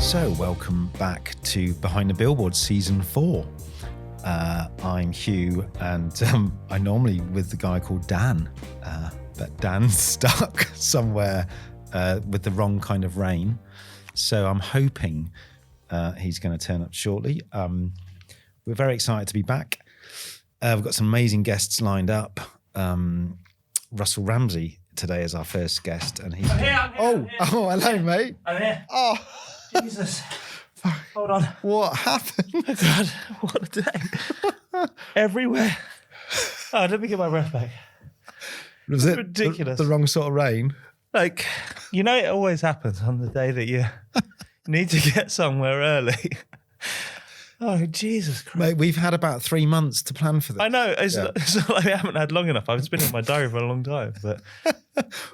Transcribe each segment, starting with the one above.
So, welcome back to Behind the Billboard Season 4. I'm Hugh, and I'm normally with the guy called Dan, but Dan's stuck somewhere with the wrong kind of rain. So I'm hoping he's going to turn up shortly. We're very excited to be back. We've got some amazing guests lined up. Russell Ramsey today is our first guest, and he's I'm here. Oh, hello, mate. I'm here. Oh, Jesus. Hold on. what happened? Oh, God, what a day. Everywhere. Oh, let me get my breath back. Was it ridiculous. The wrong sort of rain? Like, you know, it always happens on the day that you need to get somewhere early. Oh, Jesus Christ. Mate, we've had about 3 months to plan for this. I know. It's not like I haven't had long enough. I've been in my diary for a long time. But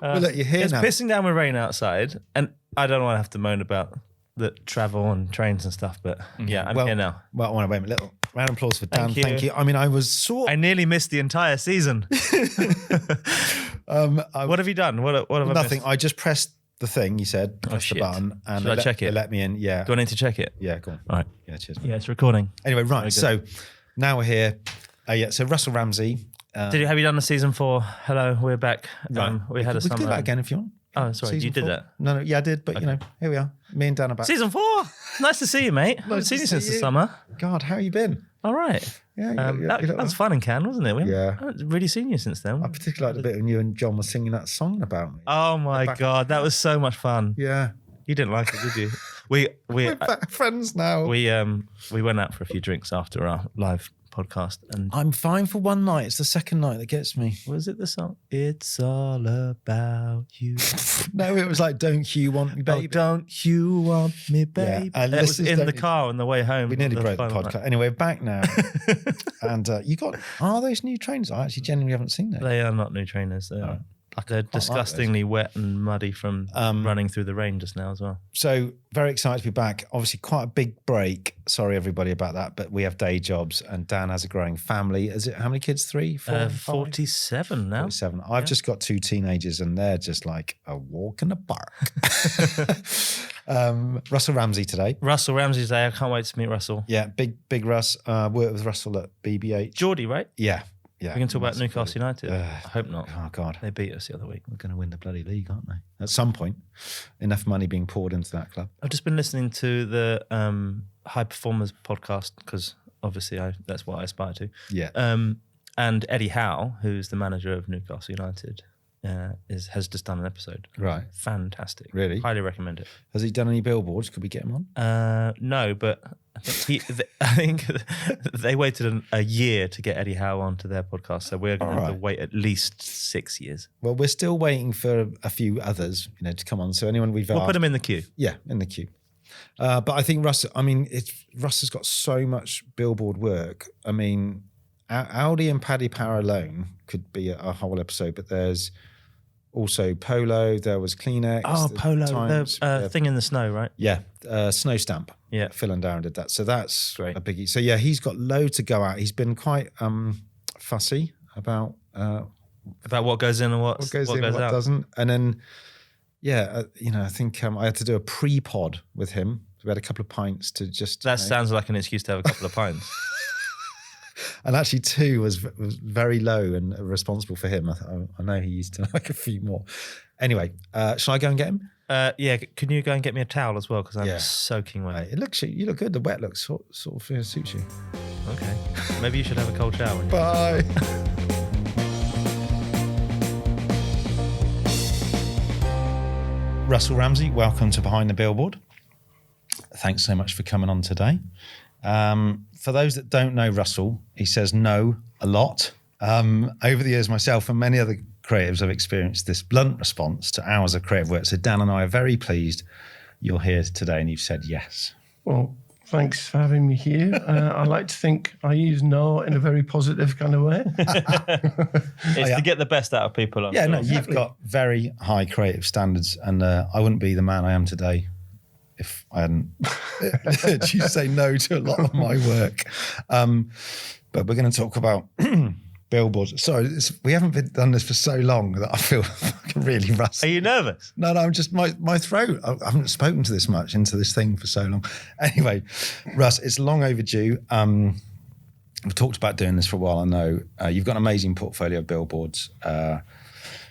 Well, look, you're here it's now. pissing down with rain outside. And I don't want to have to moan about the travel and trains and stuff. But yeah, I'm here now. Well, I want to wait a little round of applause for Dan. Thank you. I mean, I was sort I nearly missed the entire season. What have you done? What have I nothing. missed? I just pressed the thing you said, press the shit. button, and Should I check it? They let me in. Yeah. Do I need to check it? Yeah, go on. All right. Yeah, cheers. Yeah, it's recording. Anyway, right. So now we're here. So Russell Ramsey. Have you done the season 4? Hello, we're back. Right. We had a We summer. can do that again if you want. Oh, sorry, Season you did 4. that. No, yeah, I did. But, you know, here we are. Me and Dan are back. Season 4. Nice to see you, mate. I haven't seen you since the summer. God, how you been? All right. Yeah, That was fun in Cannes, wasn't it? Yeah. I haven't really seen you since then. I particularly liked the bit when you and John were singing that song about me. Oh my God, that was so much fun. Yeah. You didn't like it, did you? We're back friends now. we went out for a few drinks after our live podcast, and I'm fine for one night. It's the second night that gets me. was it the song? It's all about you. No, it was like, don't you want me, baby? Oh, don't you want me, baby? and It was listeners in don't the need- car on the way home. We nearly broke the final podcast. night. Anyway, back now. And are those new trainers? I actually genuinely haven't seen those. They are not new trainers. They're disgustingly wet and muddy from running through the rain just now as well. So very excited to be back. Obviously quite a big break. Sorry everybody about that, but we have day jobs and Dan has a growing family. Is it how many kids? 3, 4, 5? 47 now. 47. I've just got 2 teenagers and they're just like a walk in the park. Russell Ramsey today. Russell Ramsey's there. I can't wait to meet Russell. Yeah, big Russ. Worked with Russell at BB8. Geordie, right? Yeah. We can talk about Newcastle United. I hope not. Oh, God. They beat us the other week. We're going to win the bloody league, aren't they? At some point. Enough money being poured into that club. I've just been listening to the High Performers podcast because obviously that's what I aspire to. Yeah. And Eddie Howe, who's the manager of Newcastle United, has just done an episode. Right. Fantastic. Really? Highly recommend it. Has he done any billboards? Could we get him on? No, but I think they waited a year to get Eddie Howe onto their podcast, so we're going to have to wait at least 6 years. Well, we're still waiting for a few others, to come on. So anyone we'll put them in the queue. Yeah, in the queue. But I think Russ has got so much billboard work. I mean, Audi and Paddy Power alone could be a whole episode, but there's also Polo, there was Kleenex. Oh, Polo, Times, the thing in the snow, right? Yeah, Snow Stamp. Yeah. Phil and Darren did that. So that's Great. a biggie. So yeah, he's got loads to go out. He's been quite fussy about what goes in and what goes what out. doesn't. And then, I think I had to do a pre-pod with him. We had a couple of pints to just... That sounds like an excuse to have a couple of pints. And actually 2 was very low and responsible for him. I know he used to like a few more. Anyway, shall I go and get him? Yeah, can you go and get me a towel as well? Because I'm soaking wet. You look good. The wet looks sort of suits you. Okay. Maybe you should have a cold shower. Bye. Russell Ramsey, welcome to Behind the Billboard. Thanks so much for coming on today. For those that don't know Russell, he says no a lot. Over the years, myself and many other creatives have experienced this blunt response to hours of creative work. So Dan and I are very pleased you're here today and you've said yes. Well, thanks for having me here. I like to think I use no in a very positive kind of way. It's to get the best out of people. You've got very high creative standards and I wouldn't be the man I am today if I hadn't you say no to a lot of my work. But we're going to talk about Billboard. Sorry, we haven't done this for so long that I feel fucking really rusty. Are you nervous? No, I'm just my throat. I haven't spoken to this much into this thing for so long. Anyway, Russ, it's long overdue. We've talked about doing this for a while. I know you've got an amazing portfolio of billboards.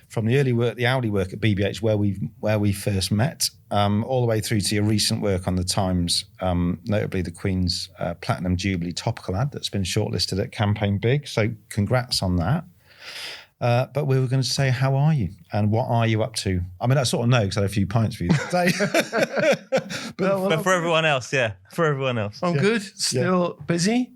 From the early work, the Audi work at BBH, where we first met, all the way through to your recent work on the Times, notably the Queen's Platinum Jubilee topical ad that's been shortlisted at Campaign Big. So congrats on that. But we were going to say, how are you and what are you up to? I mean, I sort of know because I had a few pints for you today. but for everyone else, for everyone else. I'm good. Still busy.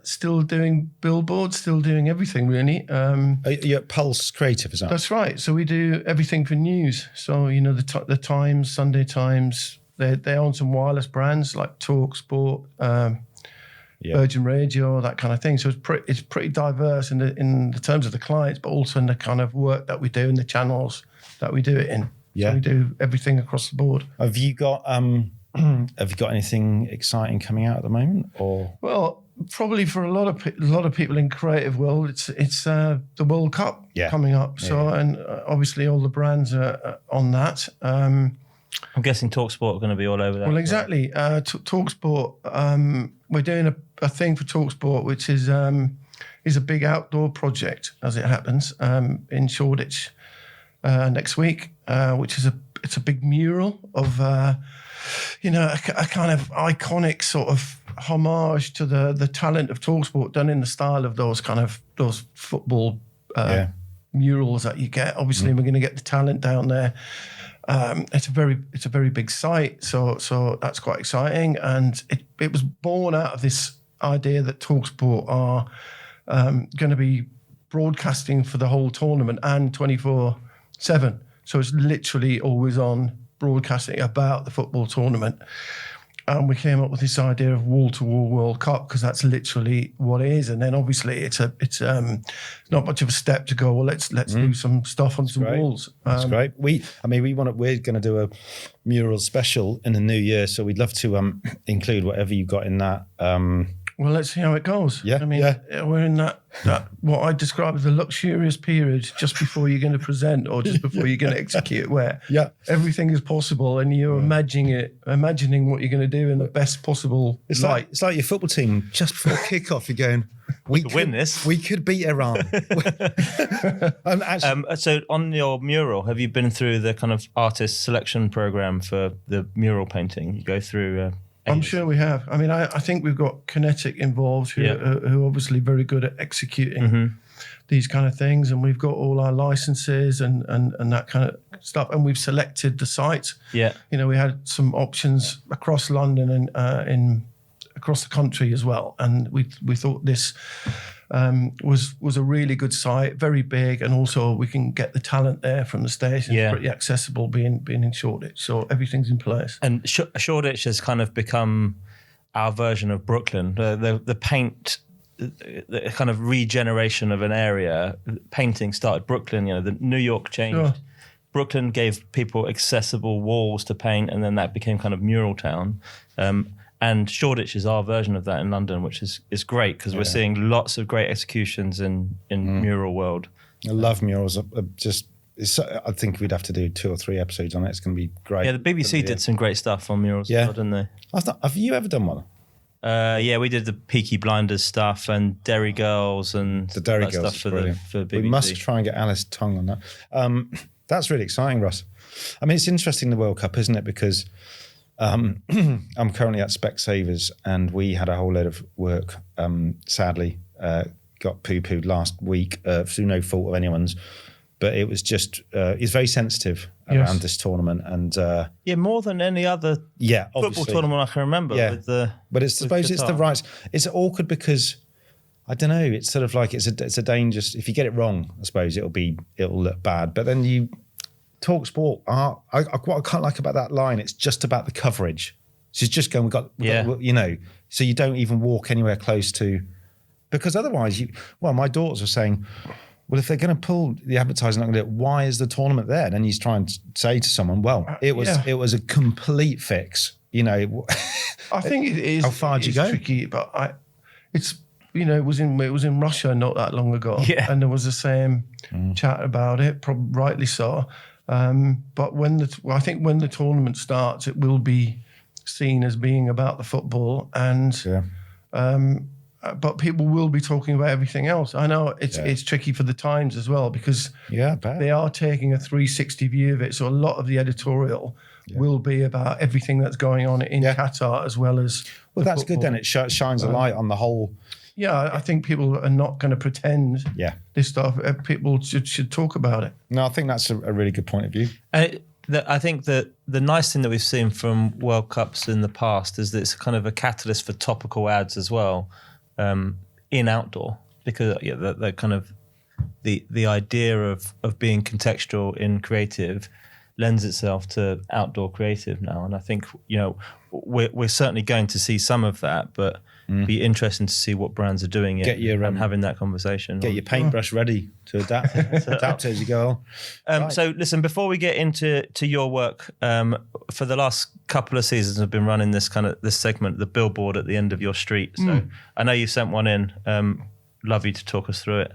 Still doing billboards. Still doing everything really. Are you at Pulse Creative, is that? That's right. So we do everything for news. So the Times, Sunday Times. They own some wireless brands like Talk Sport. Virgin Radio, that kind of thing. So it's pretty diverse in the terms of the clients, but also in the kind of work that we do and the channels that we do it in. Yeah, so we do everything across the board. Have you got anything exciting coming out at the moment? Or well, probably for a lot of people in creative world, it's the World Cup coming up. So and obviously all the brands are on that. I'm guessing TalkSport are going to be all over that. Well, exactly. TalkSport, we're doing a thing for TalkSport, which is a big outdoor project, as it happens, in Shoreditch next week, which is it's a big mural of a kind of iconic sort of homage to the talent of TalkSport, done in the style of those football murals that you get. Obviously, we're going to get the talent down there. It's a very big site, so that's quite exciting, and it was born out of this idea that TalkSport are going to be broadcasting for the whole tournament and 24/7. So it's literally always on broadcasting about the football tournament. And we came up with this idea of wall-to-wall World Cup because that's literally what it is. And then obviously it's not much of a step to go, well, let's do some stuff on some walls. That's great. We're going to do a mural special in the new year, so we'd love to include whatever you've got in that. Well, let's see how it goes. Yeah, we're in that what I describe as a luxurious period just before you're going to present or just before you're going to execute, where everything is possible and you're imagining what you're going to do in the best possible light. It's like your football team just before kick-off. You're going, we could win this. We could beat Iran. So on your mural, have you been through the kind of artist selection program for the mural painting? You go through. I'm sure we have. I mean, I think we've got Kinetic involved, who are obviously very good at executing these kind of things, and we've got all our licenses and that kind of stuff, and we've selected the sites. Yeah, we had some options across London and across the country as well, and we thought this was a really good site, very big, and also we can get the talent there from the station. It's pretty accessible being in Shoreditch, so everything's in place. And Shoreditch has kind of become our version of Brooklyn. The paint, the kind of regeneration of an area. Painting started Brooklyn. The New York changed. Sure. Brooklyn gave people accessible walls to paint, and then that became kind of mural town. And Shoreditch is our version of that in London, which is great because we're seeing lots of great executions in mural world. I love murals. I think we'd have to do 2 or 3 episodes on it. It's going to be great. Yeah, the BBC did some great stuff on murals, as well, didn't they? Have you ever done one? We did the Peaky Blinders stuff and Derry Girls and the Derry Girls stuff for BBC. We must try and get Alice Tongue on that. That's really exciting, Russ. I mean, it's interesting, the World Cup, isn't it? Because I'm currently at Specsavers, and we had a whole load of work, sadly, got poo-pooed last week through no fault of anyone's. But it was just, it's very sensitive around this tournament. And more than any other football tournament I can remember. Yeah. But I suppose it's the right, it's awkward because, I don't know, it's sort of like it's a dangerous, if you get it wrong, I suppose it'll look bad. But then TalkSport, what I can't like about that line, it's just about the coverage. She's just going, so you don't even walk anywhere close to, because otherwise, my daughters are saying, well, if they're going to pull the advertising, not going to do it, why is the tournament there? And then you try and say to someone, well, it was a complete fix. I think it is. How far do you go? Tricky, but it's it was in Russia not that long ago, and there was the same chat about it, probably rightly so. But I think when the tournament starts, it will be seen as being about the football, and but people will be talking about everything else. I know it's tricky for the Times as well, because they are taking a 360 view of it. So a lot of the editorial will be about everything that's going on in Qatar as well as. Well, that's football. Good then. It shines a light on the whole. Yeah, I think people are not going to pretend this stuff. People should talk about it. No, I think that's a really good point of view. I think that the nice thing that we've seen from World Cups in the past is that it's kind of a catalyst for topical ads as well in outdoor, because the kind of the idea of being contextual in creative lends itself to outdoor creative now, and I think we're certainly going to see some of that, but be interesting to see what brands are doing it and having that conversation. Get your paintbrush ready to adapt as you go on. So listen, before we get into your work, for the last couple of seasons I've been running this segment, the billboard at the end of your street. So I know you sent one in. Love you to talk us through it.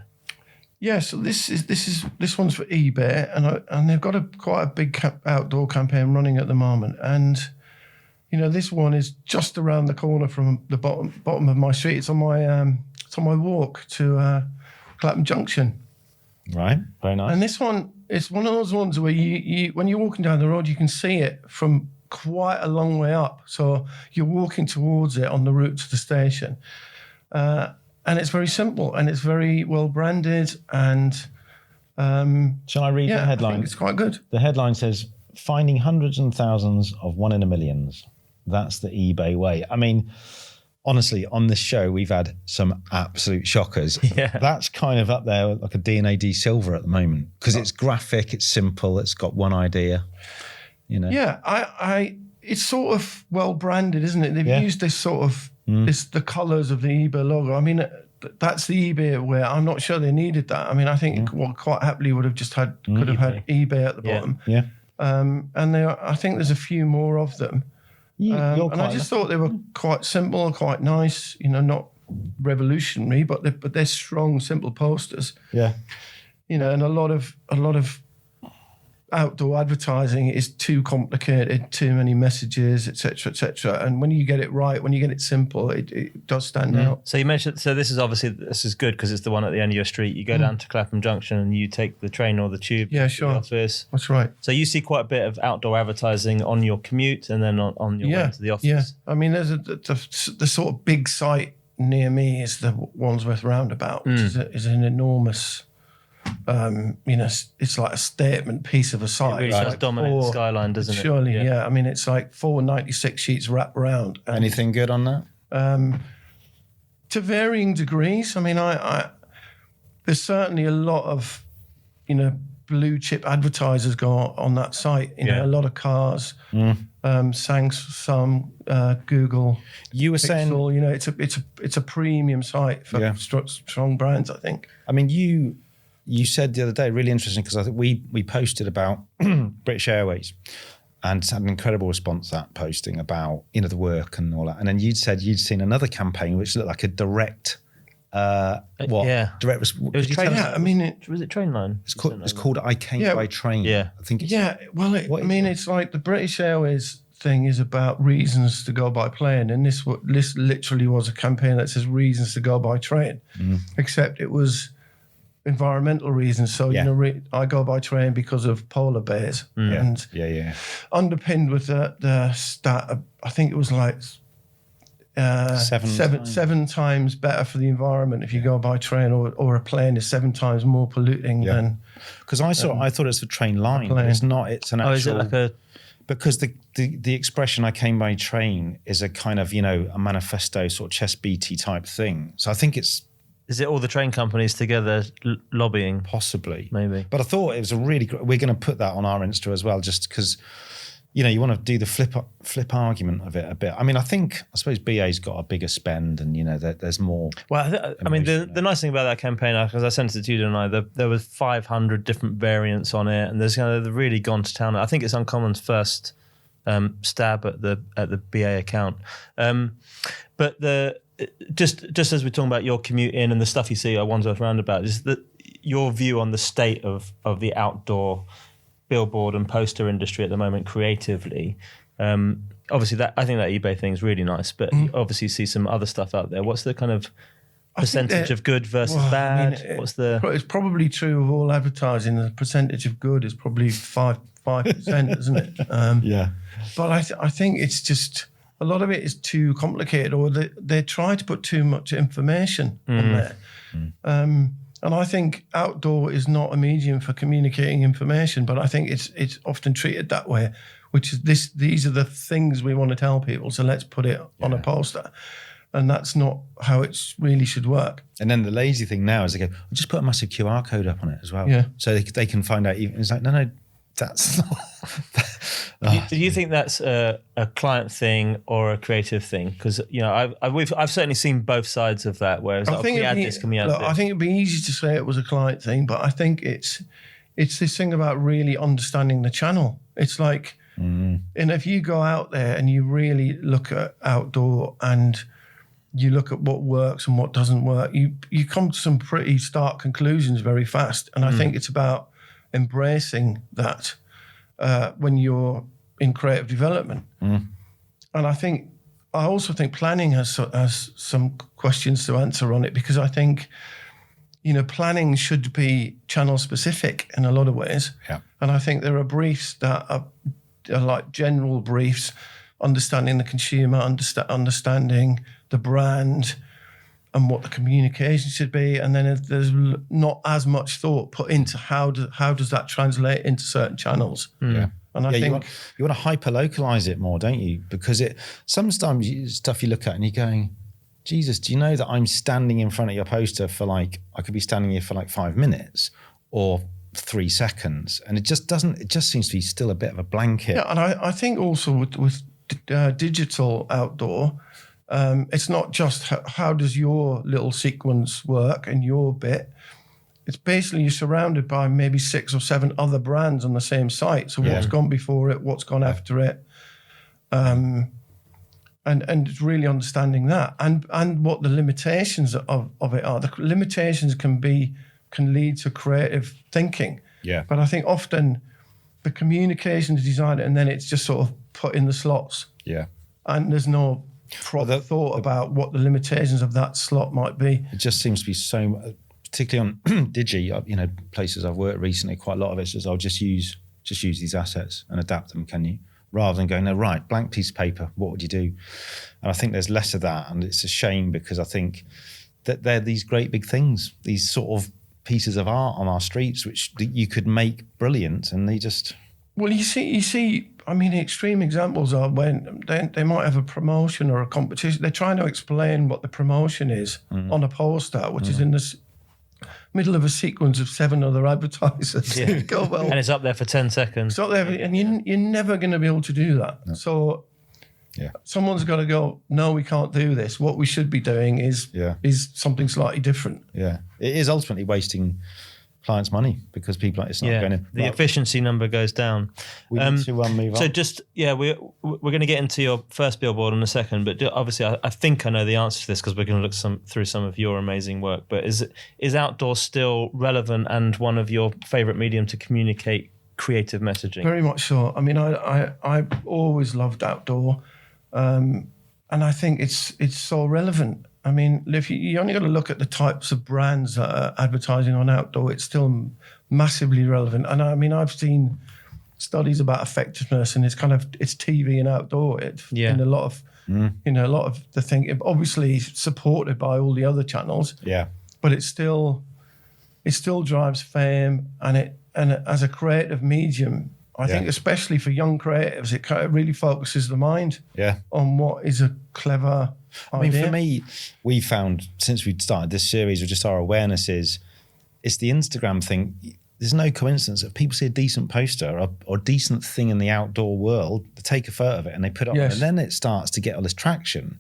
Yeah, so this one's for eBay, and they've got quite a big outdoor campaign running at the moment, and this one is just around the corner from the bottom of my street. It's on my walk to Clapham Junction. Right, very nice. And this one, it's one of those ones where you when you're walking down the road, you can see it from quite a long way up. So you're walking towards it on the route to the station. And it's very simple, and it's very well branded. And shall I read the headline? I think it's quite good. The headline says, "Finding hundreds and thousands of one in a millions. That's the eBay way." I mean, honestly, on this show, we've had some absolute shockers. Yeah. That's kind of up there like a D&AD silver at the moment, because it's graphic, it's simple, it's got one idea. Yeah, it's sort of well branded, isn't it? They've used this sort of the colours of the eBay logo. I mean, that's the eBay where I'm not sure they needed that. I mean, I think quite happily would have just had eBay at the bottom. Yeah. And I think there's a few more of them. And I just thought they were quite simple, quite nice. Not revolutionary, but they're strong, simple posters. Yeah. And a lot of outdoor advertising is too complicated, too many messages, etc., etc. And when you get it right, when you get it simple, it does stand out. So you mentioned, this is good because it's the one at the end of your street. You go down to Clapham Junction and you take the train or the tube. Yeah, to the office. That's right. So you see quite a bit of outdoor advertising on your commute and then on your way to the office. Yeah, I mean, there's the sort of big site near me is the Wandsworth Roundabout, which is an enormous. It's like a statement piece of a site. It really does dominate the skyline, doesn't it? Surely, yeah. I mean, it's like 496 sheets wrapped around. Anything good on that? To varying degrees. I mean, there's certainly a lot of, blue chip advertisers go on that site. A lot of cars. Samsung, Google. You were Pixel, saying, it's a premium site for strong brands, I think. I mean, you said the other day, really interesting, because I think we posted about British Airways and had an incredible response to that posting about, the work and all that. And then you'd said you'd seen another campaign which looked like a direct, direct response. It was train. Yeah, I mean, was it Trainline? It's called I Came by Train. Yeah. I think it's. Yeah, well, it's like the British Airways thing is about reasons to go by plane. And this literally was a campaign that says reasons to go by train, except it was environmental reasons. So, I go by train because of polar bears. And underpinned with the stat of, I think it was like seven times better for the environment if you go by train, or a plane is 7 times more polluting than. Because I thought it's a train line, but it's not. It's an actual. Is it like a? Because the expression "I came by train" is a kind of a manifesto sort of chest beaty type thing. So I think it's. Is it all the train companies together lobbying? Possibly. Maybe. But I thought it was a really great. We're going to put that on our Insta as well, just because, you want to do the flip argument of it a bit. I mean, I suppose BA's got a bigger spend and, there's more. Well, I mean, the nice thing about that campaign, because I sent it to you and there was 500 different variants on it, and they've really gone to town. I think it's Uncommon's first stab at the BA account. But just as we're talking about your commute in and the stuff you see at Wandsworth Roundabout, is that your view on the state of the outdoor billboard and poster industry at the moment creatively? Obviously, I think that eBay thing is really nice, but you obviously see some other stuff out there. What's the kind of percentage of good versus bad? It's probably true of all advertising. The percentage of good is probably 5%, isn't it? Yeah. But I think it's just a lot of it is too complicated, or they try to put too much information on there. And I think outdoor is not a medium for communicating information, but I think it's often treated that way, which is these are the things we want to tell people, so let's put it on a poster. And that's not how it really should work. And then the lazy thing now is they go, well, just put a massive QR code up on it as well. Yeah. So they can find out even. It's like, no, that's not. Do you think that's a client thing or a creative thing? Because I've certainly seen both sides of that. Whereas can we add this? I think it'd be easy to say it was a client thing, but I think it's this thing about really understanding the channel. It's like, and if you go out there and you really look at outdoor and you look at what works and what doesn't work, you come to some pretty stark conclusions very fast. And I think it's about embracing that when you're in creative development. And I also think planning has some questions to answer on it, because I think, planning should be channel specific in a lot of ways. Yeah. And I think there are briefs that are like general briefs, understanding the consumer, understanding the brand and what the communication should be. And then there's not as much thought put into how does that translate into certain channels. Yeah. And I think you want to hyper-localize it more, don't you? Because sometimes stuff you look at and you're going, Jesus, do you know that I'm standing in front of your poster for I could be standing here for 5 minutes or 3 seconds, and it just seems to be still a bit of a blanket. Yeah, and I think also with digital outdoor, it's not just how does your little sequence work and your bit. It's basically you're surrounded by maybe 6 or 7 other brands on the same site. So what's gone before it, what's gone after it, and it's really understanding that and what the limitations of it are. The limitations can lead to creative thinking. Yeah. But I think often the communication is designed and then it's just sort of put in the slots. Yeah. And there's no proper thought about what the limitations of that slot might be. It just seems to be so, particularly on Digi, places I've worked recently, quite a lot of it's just, I'll just use these assets and adapt them, can you? Rather than going, no, right, blank piece of paper, what would you do? And I think there's less of that, and it's a shame because I think that they're these great big things, these sort of pieces of art on our streets, which you could make brilliant, and they just... Well, you see, I mean, extreme examples are when they might have a promotion or a competition. They're trying to explain what the promotion is on a poster, which is in the middle of a sequence of 7 other advertisers. Yeah. Go, well, and it's up there for 10 seconds. It's up there, and you're never going to be able to do that. No. So someone's got to go, no, we can't do this. What we should be doing is something slightly different. Yeah. It is ultimately wasting clients' money because people, it's not going to... The efficiency number goes down. We need to move on. So just, we're going to get into your first billboard in a second, but obviously I think I know the answer to this because we're going to look through some of your amazing work, but is outdoor still relevant and one of your favourite medium to communicate creative messaging? Very much so. I mean, I always loved outdoor, and I think it's so relevant. I mean, if you only got to look at the types of brands that are advertising on outdoor, it's still massively relevant. And I mean, I've seen studies about effectiveness, and it's TV and outdoor. In a lot of a lot of the thing, obviously supported by all the other channels. Yeah, but it still drives fame, and as a creative medium, I think especially for young creatives, it kind of really focuses the mind on what is a clever idea. I mean, for me, we found since we started this series, just our awareness it's the Instagram thing. There's no coincidence that people see a decent poster or decent thing in the outdoor world, they take a photo of it and they put it on, and then it starts to get all this traction.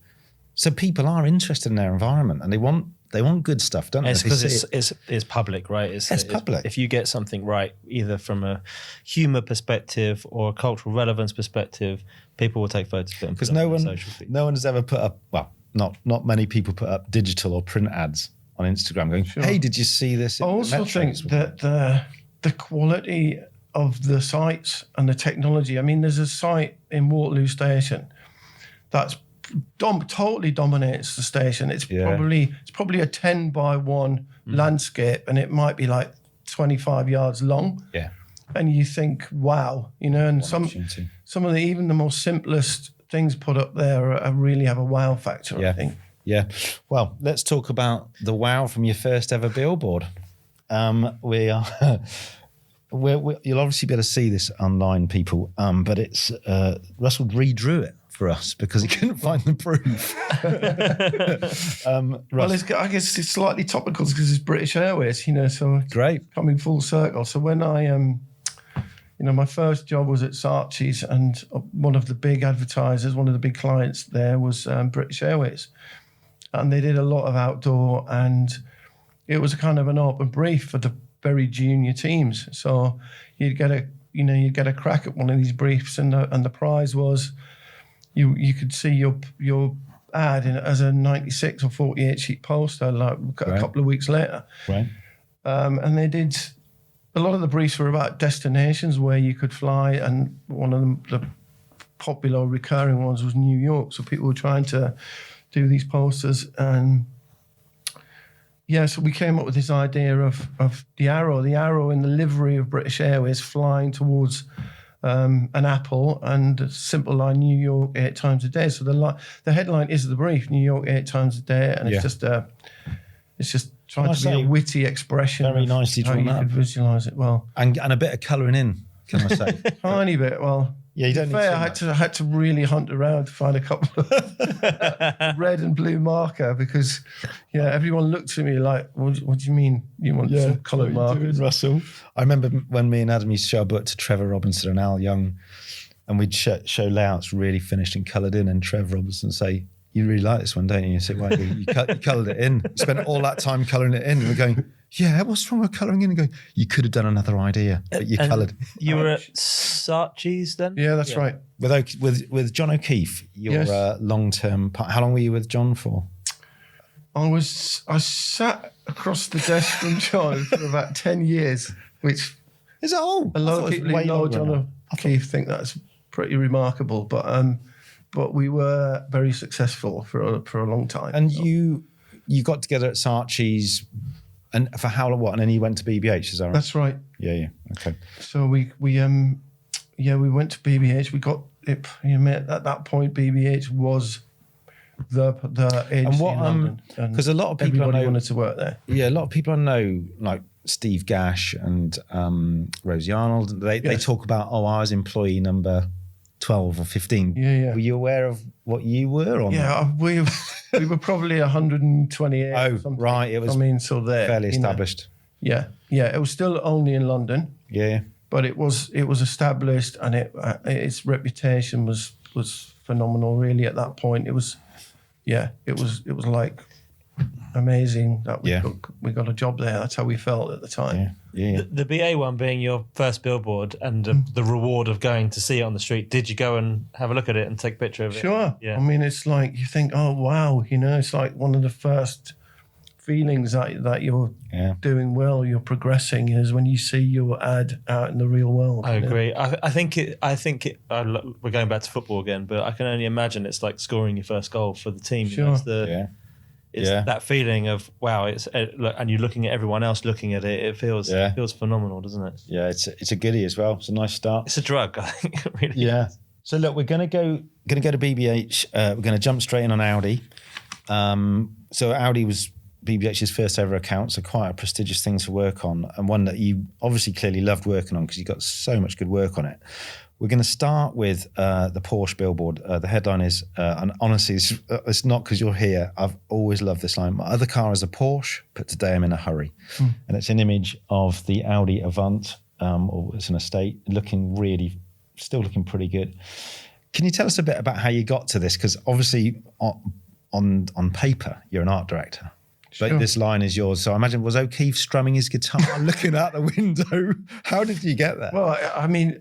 So people are interested in their environment and they want good stuff, don't they? It's because it's public, right? It's public. If you get something right, either from a humour perspective or a cultural relevance perspective, people will take photos of it. Because no one has ever put up, well, not many people put up digital or print ads on Instagram going, hey, did you see this? I also think that the quality of the sites and the technology. I mean, there's a site in Waterloo Station that's totally dominates the station. It's probably a 10 by 1 landscape, and it might be like 25 yards long. Yeah. And you think, wow, and some of even the most simplest things put up there really have a wow factor, I think. Yeah. Well, let's talk about the wow from your first ever billboard. You'll obviously be able to see this online, people, but it's Russell redrew it for us because he couldn't find the proof. Well, I guess it's slightly topical because it's British Airways, so great. Coming full circle. So when I my first job was at Saatchi's, and one of the big advertisers, one of the big clients there was British Airways. And they did a lot of outdoor, and it was kind of an open brief for the very junior teams. So you'd get a crack at one of these briefs, and the prize was you could see your ad as a 96 or 48 sheet poster like a couple of weeks later. Right. And they did. A lot of the briefs were about destinations where you could fly, and one of the popular recurring ones was New York. So people were trying to do these posters, and so we came up with this idea of the arrow in the livery of British Airways flying towards an apple, and a simple line, New York 8 times a day. So the headline is the brief, New York 8 times a day, and it's just trying to be a witty expression. Very nicely drawn up. You could visualise it well. And a bit of colouring in, can I say? Tiny bit, well. Yeah, you don't need I had to really hunt around to find a couple of red and blue marker because, everyone looked at me like, what do you mean you want some coloured markers? Russell. I remember when me and Adam used to show a book to Trevor Robinson and Al Young, and we'd show layouts really finished and coloured in, and Trevor Robinson would say, you really like this one, don't you? You say, well, you coloured it in. You spent all that time colouring it in. And we're going, yeah, what's wrong with colouring in? And going, you could have done another idea, but you coloured. You were at Saatchi's then? Yeah, that's right. With John O'Keefe, your long-term part. How long were you with John for? I sat across the desk from John for about 10 years, which is it all? A lot of people who know John O'Keefe think that's pretty remarkable, but we were very successful for a long time. And you got together at Saatchi's, and for how long? What? And then you went to BBH, is that right? That's right. Yeah. Okay. So we went to BBH. We got it. At that point, BBH was the agency in London, because a lot of people everybody wanted to work there. Yeah, a lot of people I know, like Steve Gash and Rosie Arnold. They talk about, I was employee number 12 or 15. Yeah. Were you aware of what you were on? Yeah, we were probably 128. Oh, or something. right. It was there, fairly established. Yeah. It was still only in London. Yeah. But it was established, and its reputation was phenomenal. Really, at that point, it was like amazing that we got a job there. That's how we felt at the time. Yeah. The BA one being your first billboard, and the reward of going to see it on the street. Did you go and have a look at it and take a picture of it? Sure. Yeah. I mean, it's like you think, oh wow, it's like one of the first feelings that you're doing well, you're progressing, is when you see your ad out in the real world. I agree. I think we're going back to football again, but I can only imagine it's like scoring your first goal for the team. Sure. It's that feeling of wow. And you're looking at everyone else looking at it. It feels phenomenal, doesn't it? Yeah, it's a goodie as well. It's a nice start. It's a drug, I think. It really is. So look, we're going to go to BBH. We're going to jump straight in on Audi. So Audi was BBH's first ever account, so quite a prestigious thing to work on, and one that you obviously clearly loved working on because you got so much good work on it. We're going to start with the Porsche billboard. The headline is, and honestly, it's not because you're here. I've always loved this line. My other car is a Porsche, but today I'm in a hurry. And it's an image of the Audi Avant, or it's an estate, still looking pretty good. Can you tell us a bit about how you got to this? Because obviously on paper, you're an art director. But this line is yours. So I imagine, was O'Keefe strumming his guitar, looking out the window? How did you get there? Well, I mean,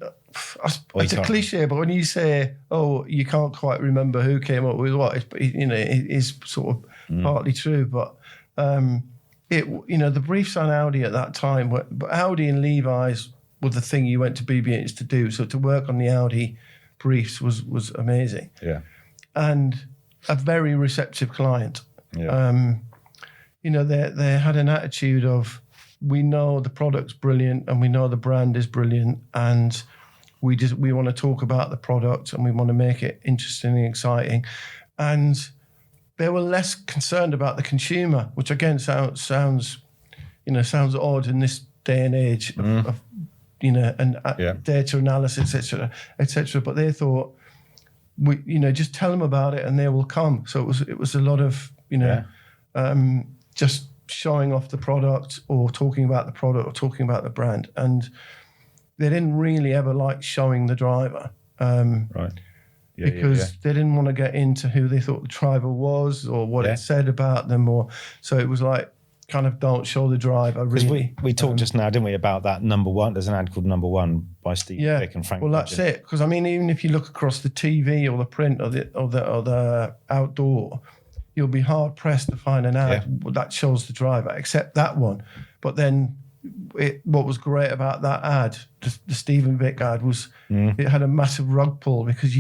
It's a cliche, but when you say, "Oh, you can't quite remember who came up with what," it is sort of partly true. But the briefs on Audi at that time, but Audi and Levi's were the thing you went to BBH to do. So to work on the Audi briefs was amazing. Yeah, and a very receptive client. yeah, They had an attitude of, we know the product's brilliant and we know the brand is brilliant, and we want to talk about the product and we want to make it interesting and exciting. And they were less concerned about the consumer, which again sounds odd in this day and age of data analysis, etc. But they thought, just tell them about it and they will come. So it was a lot of just showing off the product or talking about the product or talking about the brand. And they didn't really ever like showing the driver. right. Yeah, because they didn't want to get into who they thought the driver was or what it said about them. So it was like, kind of don't show the driver, really. Because we talked just now, didn't we, about that Number One. There's an ad called Number One by Steve Vick and Frank. Well, that's it. Because I mean, even if you look across the TV or the print or the outdoor, you'll be hard pressed to find an ad that shows the driver, except that one. But then, what was great about that ad, the Stephen Vick ad, was it had a massive rug pull, because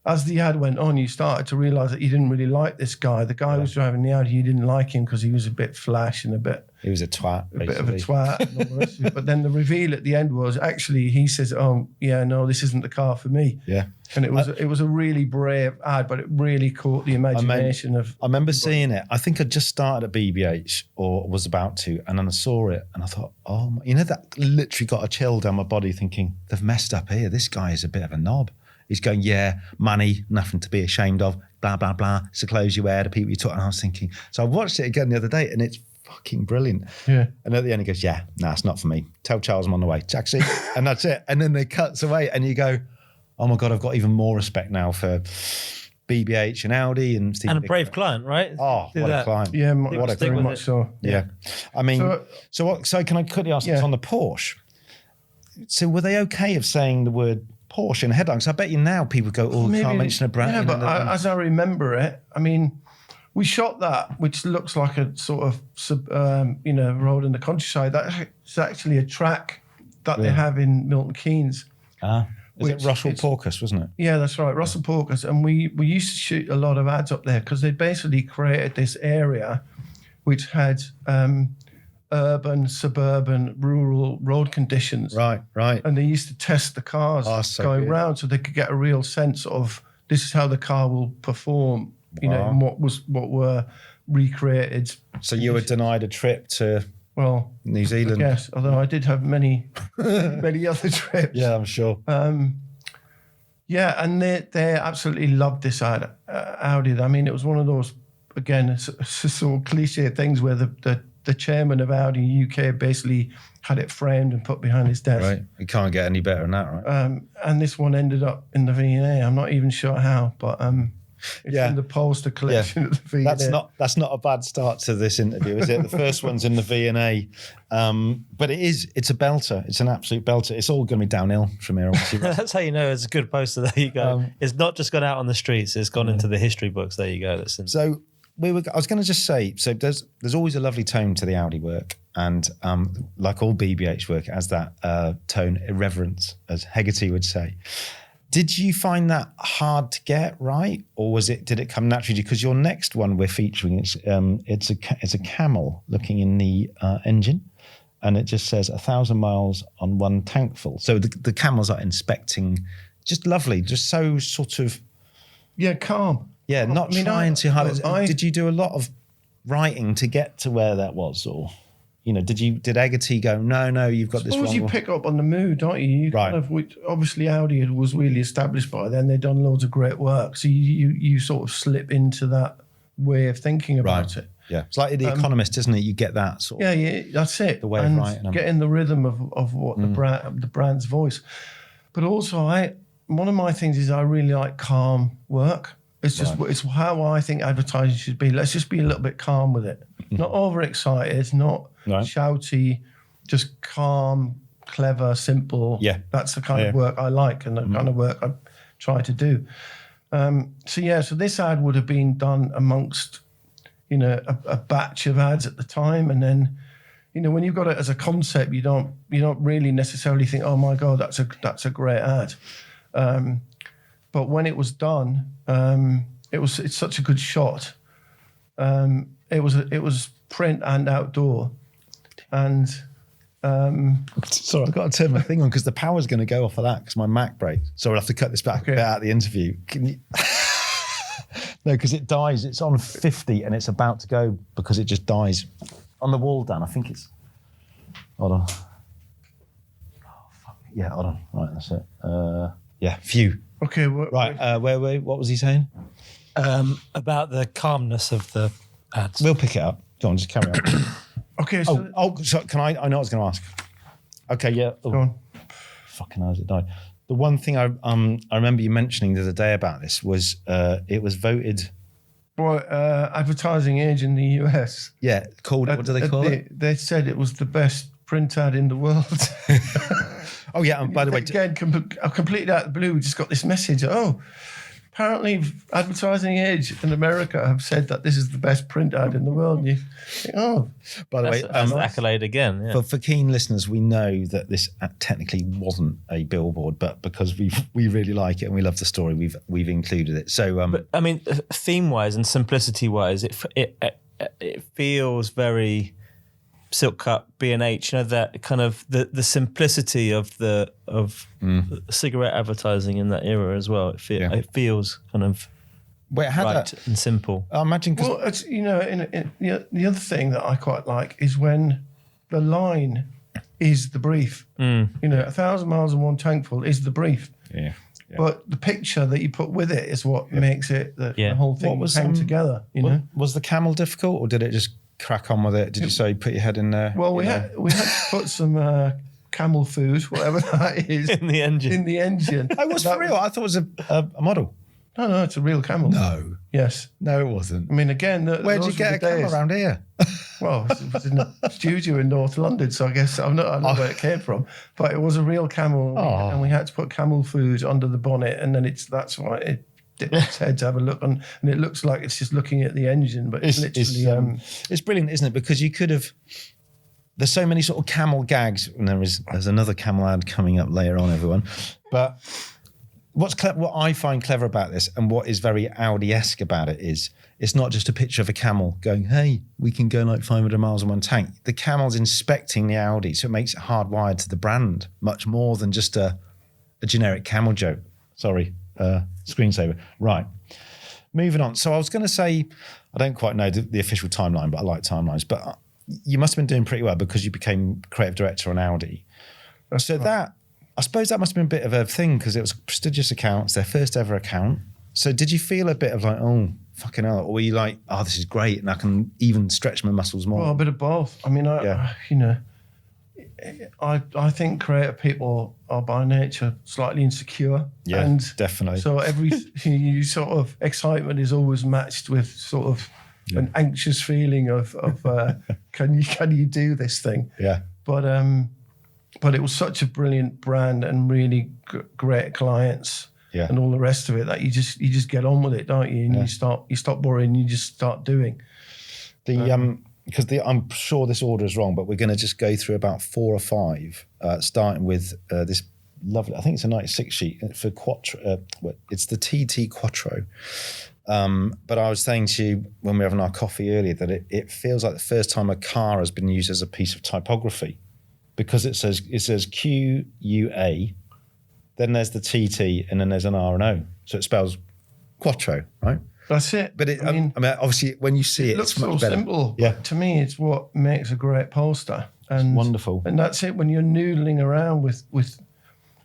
as the ad went on, you started to realise that you didn't really like this guy. The guy who was driving the Audi, you didn't like him because he was a bit flash and he was a twat, a bit of a twat. And all the rest of it. But then the reveal at the end was actually, he says, "Oh yeah, no, this isn't the car for me." Yeah, and it was a really brave ad, but it really caught the imagination of. I remember seeing it. I think I just started at BBH or was about to, and then I saw it and I thought, oh, that literally got a chill down my body, thinking they've messed up here. This guy is a bit of a knob. He's going, yeah, money, nothing to be ashamed of, blah, blah, blah. It's the clothes you wear, the people you talk. And I was thinking, so I watched it again the other day and it's fucking brilliant. Yeah. And at the end he goes, yeah, nah, it's not for me. Tell Charles I'm on the way. Taxi. And that's it. And then they cuts away and you go, oh my God, I've got even more respect now for BBH and Audi and Steve. And a brave client, right? Oh, what a client. Yeah, what a very much so. Yeah. I mean, so can I quickly ask this on the Porsche? So were they okay of saying the word Porsche in a headline? So I bet you now people go, oh, can't mention a brand. Yeah, but as I remember it, I mean, we shot that, which looks like a sort of, road in the countryside. That's actually a track that they have in Milton Keynes. Is it Russell Porkus, wasn't it? Yeah, that's right, Russell Porkus. And we used to shoot a lot of ads up there because they basically created this area which had urban, suburban, rural road conditions. Right. And they used to test the cars going round so they could get a real sense of this is how the car will perform, and what were recreated. So you were denied a trip to New Zealand? Yes, although I did have many other trips. Yeah, I'm sure. And they absolutely loved this Audi. I mean, it was one of those, again, it's sort of cliche things where the chairman of Audi UK basically had it framed and put behind his desk. Right, you can't get any better than that, right? And this one ended up in the V&A. I'm not even sure how, but it's in the Polster collection at the V&A. That's not a bad start to this interview, is it? The first one's in the V&A, but it's a belter. It's an absolute belter. It's all going to be downhill from here. That's how you know it's a good poster. There you go. It's not just gone out on the streets. It's gone into the history books. There you go. So. I was going to just say, so there's always a lovely tone to the Audi work, and like all BBH work, it has that tone, irreverence, as Hegarty would say. Did you find that hard to get right, or did it come naturally? Because your next one we're featuring, it's a camel looking in the engine, and it just says 1,000 miles on one tankful. So the camels are inspecting, just lovely, just so sort of calm. Yeah, not trying too hard. Did you do a lot of writing to get to where that was, or did Hegarty go, no, you've got this wrong? Suppose you pick up on the mood, don't you? Obviously, Audi was really established by then. They'd done loads of great work, so you sort of slip into that way of thinking about it. Yeah, it's like The Economist, isn't it? You get that sort of. Yeah, that's it. The way of writing, getting the rhythm of what the brand's voice. But also, one of my things is I really like calm work. It's just it's how I think advertising should be. Let's just be a little bit calm with it. Not overexcited, not shouty, just calm, clever, simple. Yeah. That's the kind of work I like and the kind of work I try to do. So this ad would have been done amongst, a batch of ads at the time. And then, when you've got it as a concept, you don't really necessarily think, oh my God, that's a great ad. But when it was done, it's such a good shot. It was print and outdoor. And sorry, I've got to turn my thing on because the power's going to go off of that because my Mac breaks. So we'll have to cut this back a bit out of the interview. Can you? No, because it dies. It's on 50 and it's about to go because it just dies on the wall, Dan. I think it's. Hold on. Oh, fuck. Yeah, hold on. Right, that's it. Phew. Okay. Right. What was he saying? About the calmness of the ads. We'll pick it up. Go on, just carry on. Okay. So can I? I know what I was going to ask. Okay, yeah. Oh, go on. Fucking hell, it died. The one thing I remember you mentioning the other day about this was it was voted. Well, advertising age in the US. Yeah, called. What do they call it? They said it was the best print ad in the world. Oh yeah, and by the way, again, completely out of the blue, we just got this message. Oh, apparently, advertising age in America have said that this is the best print ad in the world. And you think, oh, by the way, that's an accolade again. Yeah. For keen listeners, we know that this technically wasn't a billboard, but because we really like it and we love the story, we've included it. So, but I mean, theme-wise and simplicity-wise, it feels very silk cut B&H. That kind of the simplicity of cigarette advertising in that era as well. It feels kind of right and simple. I imagine. Well, it's, the other thing that I quite like is when the line is the brief. 1,000 miles and one tankful is the brief. Yeah. But the picture that you put with it is what makes it the whole thing hang together. Was the camel difficult, or did it just crack on with it? Did you say put your head in there? Well, we had to put some camel food, whatever that is, in the engine. Oh, was for real? I thought it was a model. No, it's a real camel. No. Yes. No, it wasn't. I mean, again, where'd you get a camel around here? Well, it was in a studio in North London, so I guess I know where it came from. But it was a real camel, and we had to put camel food under the bonnet, and then that's why it dipped its head to have a look on, and it looks like it's just looking at the engine, but it's literally. It's brilliant, isn't it? Because you could have. There's so many sort of camel gags, and there's another camel ad coming up later on, everyone. But what I find clever about this, and what is very Audi-esque about it, is it's not just a picture of a camel going, "Hey, we can go like 500 miles in one tank." The camel's inspecting the Audi, so it makes it hardwired to the brand much more than just a generic camel joke. Sorry, screensaver. Right, moving on. So I was going to say, I don't quite know the official timeline, but I like timelines. But you must have been doing pretty well because you became creative director on Audi. So I suppose that must have been a bit of a thing because it was a prestigious account. It's their first ever account. So did you feel a bit of like, oh, fucking hell? Or were you like, oh, this is great and I can even stretch my muscles more? Well, a bit of both. I mean, I think creative people are by nature slightly insecure. Yeah, and definitely. So every sort of excitement is always matched with sort of an anxious feeling of can you do this thing? Yeah. But it was such a brilliant brand and really great clients and all the rest of it that you just get on with it, don't you? And you stop worrying, you just start doing. Because I'm sure this order is wrong, but we're going to just go through about 4 or 5, starting with this lovely, I think it's a 96 sheet for Quattro. It's the TT Quattro. But I was saying to you when we were having our coffee earlier that it feels like the first time a car has been used as a piece of typography, because it says QUA, then there's the TT, and then there's an R and O. So it spells Quattro, right? That's it. But I mean, obviously, when you see it, looks it's much so better. simple. Yeah. But to me, it's what makes a great poster. And it's wonderful. And that's it. When you're noodling around with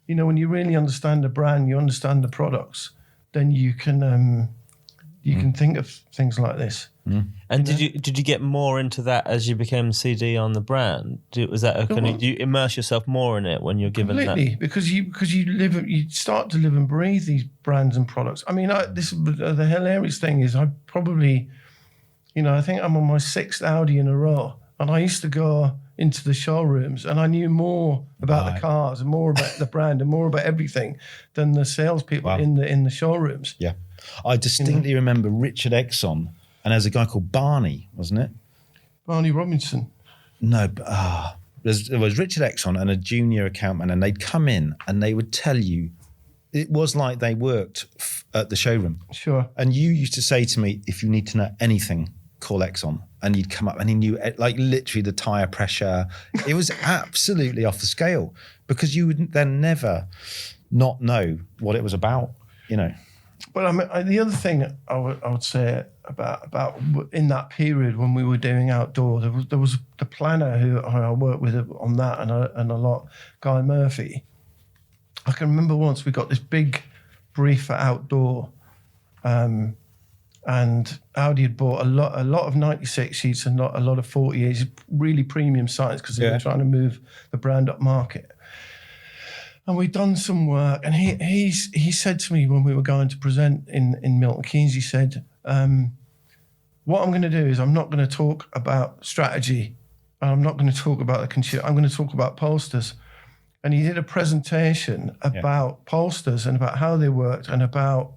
when you really understand the brand, you understand the products, then you can think of things like this. And did you get more into that as you became CD on the brand? Was that did you immerse yourself more in it when you're given completely, that? because you start to live and breathe these brands and products. I mean, the hilarious thing is I probably, I think I'm on my 6th Audi in a row, and I used to go, into the showrooms, and I knew more about the cars and more about the brand and more about everything than the salespeople in the showrooms. Yeah. I distinctly remember Richard Exxon, and there's a guy called Barney, wasn't it? Barney Robinson. No, there was Richard Exxon and a junior accountman, and they'd come in and they would tell you, it was like they worked at the showroom. Sure. And you used to say to me, if you need to know anything, call Exxon. And you'd come up and he knew like literally the tyre pressure. It was absolutely off the scale, because you would then never not know what it was about, you know. But I mean, the other thing I would say about in that period when we were doing outdoor, there was the planner who I worked with on that and a lot, Guy Murphy. I can remember once we got this big brief for outdoor, and Audi had bought a lot of 96 sheets and a lot of 48s, really premium size, because they were trying to move the brand up market. And we'd done some work, and he said to me when we were going to present in Milton Keynes, he said, what I'm going to do is I'm not going to talk about strategy, and I'm not going to talk about the consumer, I'm going to talk about Polsters. And he did a presentation about Polsters and about how they worked and about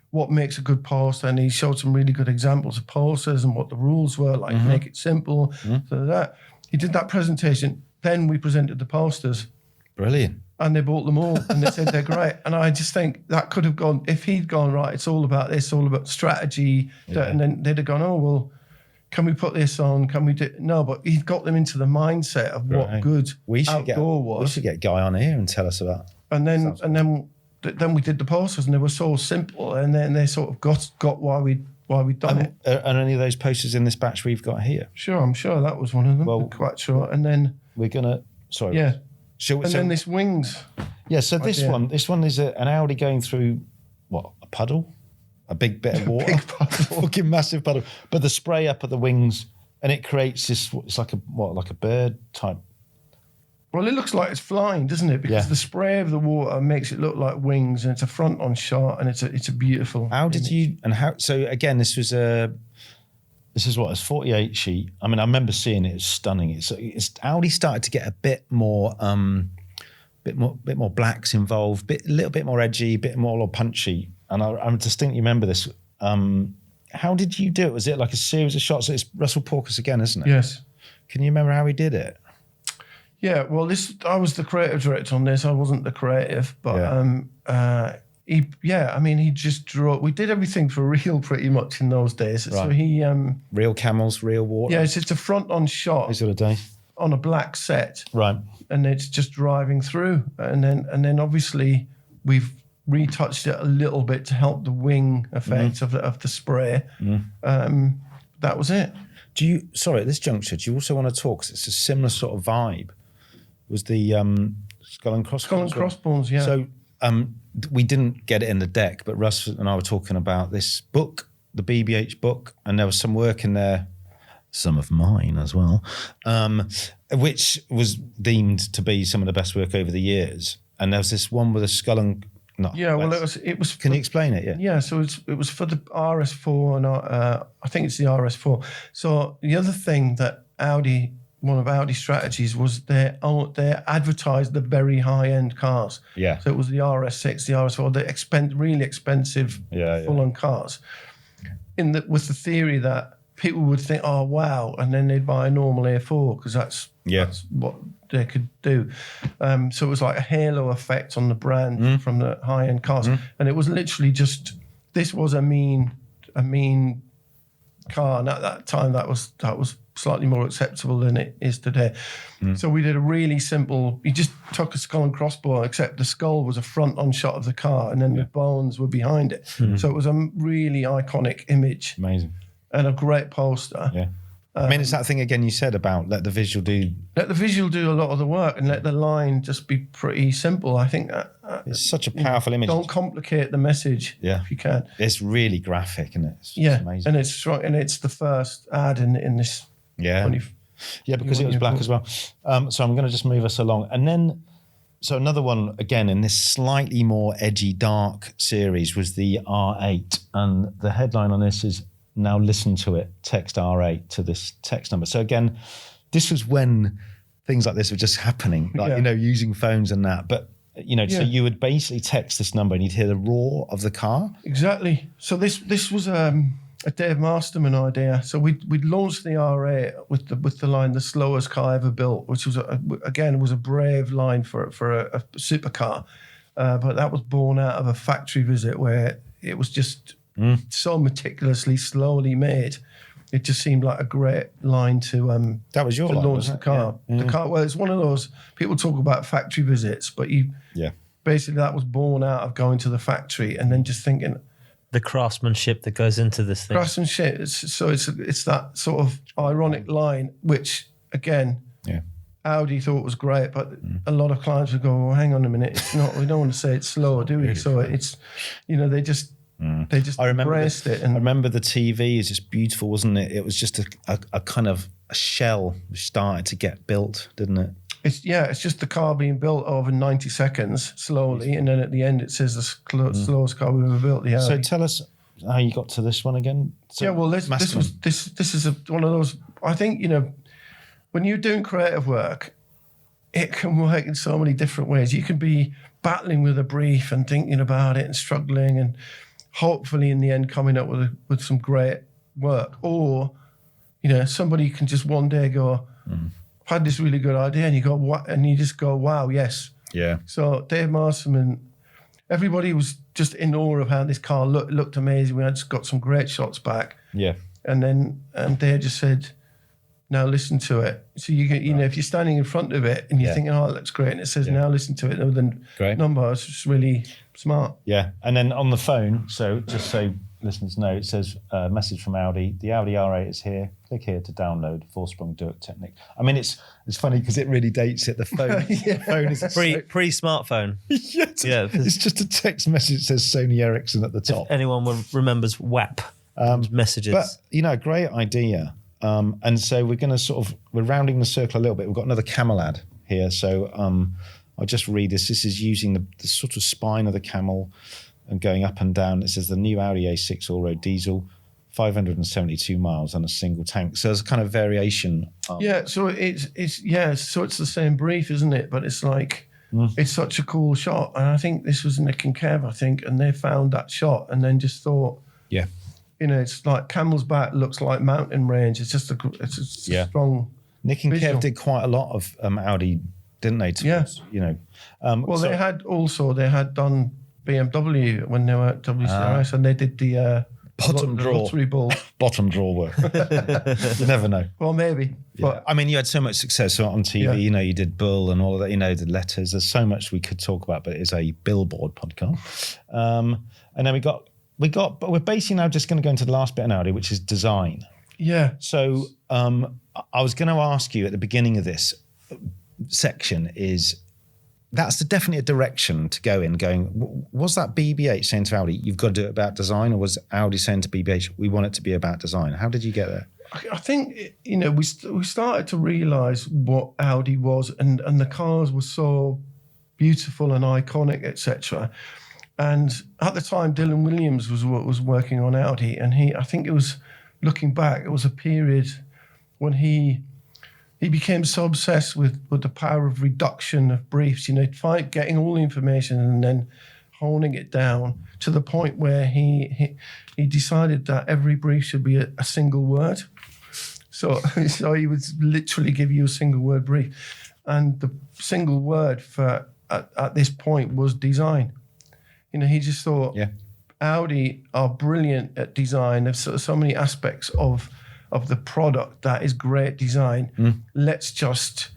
what makes a good Polster. And he showed some really good examples of Polsters and what the rules were, like make it simple. So that he did that presentation. Then we presented the Polsters. Brilliant. And they bought them all, and they said they're great. And I just think that could have gone, if he'd gone, right, it's all about this, all about strategy. And then they'd have gone, oh, well, can we put this on? Can we do? No, but he got them into the mindset of what good outdoor was. We should get Guy on here and tell us about. And then we did the posters, and they were so simple, and then they sort of got why we'd done it. Are any of those posters in this batch we've got here? Sure, I'm sure that was one of them. Well, quite sure. And then we're gonna. Sorry. Yeah. Then this wings. Yeah. So this one is an Audi going through what, a puddle. A big bit of water, big puddle. Fucking massive puddle. But the spray up at the wings, and it creates this. It's like a bird type. Well, it looks like it's flying, doesn't it? Because the spray of the water makes it look like wings, and it's a front-on shot, and it's a beautiful. How did you and how? So again, this is what, a 48 sheet. I mean, I remember seeing it. It's stunning. It's Audi started to get a bit more blacks involved, a little bit more edgy, a bit more punchy. And I distinctly remember this. How did you do it? Was it like a series of shots? It's Russell Porkus again, isn't it? Yes. Can you remember how he did it? Yeah, well, I was the creative director on this. I wasn't the creative, but he just drew. We did everything for real pretty much in those days. Right. So he real camels, real water. Yeah, it's a front-on shot. These sort of days. On a black set. Right. And it's just driving through, and then obviously we've retouched it a little bit to help the wing effect of the spray. That was it. At this juncture, do you also want to talk, because it's a similar sort of vibe, was the Skull and Crossbones? Skull and Crossbones, yeah. So we didn't get it in the deck, but Russ and I were talking about this book, the BBH book, and there was some work in there, some of mine as well, which was deemed to be some of the best work over the years. And there was this one with a skull and it was. Can you explain it? Yeah. Yeah. So it was for the RS4, and I think it's the RS4. So the other thing that one of Audi's strategies was they advertised the very high end cars. Yeah. So it was the RS6, the RS4, the really expensive full on cars. With the theory that people would think, oh wow, and then they'd buy a normal A4 because that's what they could do. So it was like a halo effect on the brand from the high end cars, and it was literally just, this was a mean car, and at that time that was slightly more acceptable than it is today. So we did a really simple. You just took a skull and crossbone, except the skull was a front-on shot of the car, and then the bones were behind it. So it was a really iconic image. Amazing. And a great poster. Yeah. I mean, it's that thing again you said about let the visual do a lot of the work, and let the line just be pretty simple. I think that it's such a powerful image. Don't complicate the message if you can. It's really graphic, isn't it? It's amazing. And it's strong, and it's the first ad in this. Yeah. Because it was black as well. So I'm going to just move us along, and then so another one again in this slightly more edgy, dark series was the R8, and the headline on this is, now listen to it, text R8 to this text number. So again, this was when things like this were just happening, like, using phones and that. But, so you would basically text this number and you'd hear the roar of the car. Exactly. So this was a Dave Masterman idea. So we'd launched the R8 with the line, the slowest car ever built, which was, was a brave line for a supercar. But that was born out of a factory visit where it was just so meticulously, slowly made. It just seemed like a great line to that was your line, launch the car. Yeah. The car. Well, it's one of those people talk about factory visits, but basically that was born out of going to the factory and then just thinking the craftsmanship that goes into this thing. Craftsmanship. It's that sort of ironic line, which again, Audi thought was great, but a lot of clients would go, "Well, hang on a minute, it's not. We don't want to say it's slow, do we?" So it's, they just embraced it. And I remember the TV is just beautiful, wasn't it? It was just a kind of a shell which started to get built, didn't it? It's just the car being built over 90 seconds slowly, and then at the end it says the slowest car we've ever built. The Audi. So tell us how you got to this one again. So this is one of those. I think when you're doing creative work, it can work in so many different ways. You can be battling with a brief and thinking about it and struggling, and hopefully in the end coming up with some great work, or somebody can just one day go. I've had this really good idea, and you go, what? And you just go, wow, yes. Yeah. So Dave Masterman, everybody was just in awe of how this car looked amazing. We had just got some great shots back. Yeah. And Dave just said, now listen to it. So you get, if you're standing in front of it and you're thinking, oh, it looks great, and it says, now listen to it, then number, it's just really smart. Yeah. And then on the phone, so just so listeners know, it says message from Audi. The Audi R8 is here. Click here to download four-sprung Dirk Technic. I mean, it's funny because it really dates it. The phone, the phone is pre-smartphone. It's just a text message that says Sony Ericsson at the top. If anyone remembers WAP messages. But great idea. And so we're going to we're rounding the circle a little bit. We've got another camel ad here. So I'll just read this. This is using the sort of spine of the camel and going up and down. It says the new Audi A6 all-road diesel, 572 miles on a single tank. So there's a kind of variation. So it's the same brief, isn't it? But it's like, it's such a cool shot. And I think this was Nick and Kev, and they found that shot and then just thought, it's like Camel's Back looks like mountain range. It's just a strong Nick and visual. Kev did quite a lot of Audi, didn't they? They had done BMW when they were at WCRS, and they did the bottom drawer work. You never know. Well, maybe. But I mean, you had so much success on TV. You did Bull and all of that. The letters. There's so much we could talk about, but it is a Billboard podcast. And then we're basically now just going to go into the last bit in Audi, which is design. Yeah. So I was going to ask you at the beginning of this section is. That's definitely a direction to go in. Was that BBH saying to Audi, you've got to do it about design, or was Audi saying to BBH, we want it to be about design? How did you get there? I think, we started to realise what Audi was, and the cars were so beautiful and iconic, etc. And at the time, Dylan Williams was working on Audi, and I think it was, looking back, it was a period when he became so obsessed with the power of reduction of briefs, getting all the information and then honing it down to the point where he decided that every brief should be a single word. So he would literally give you a single word brief. And the single word for at this point was design. He just thought, Audi are brilliant at design. There's so many aspects of the product that is great design. Let's just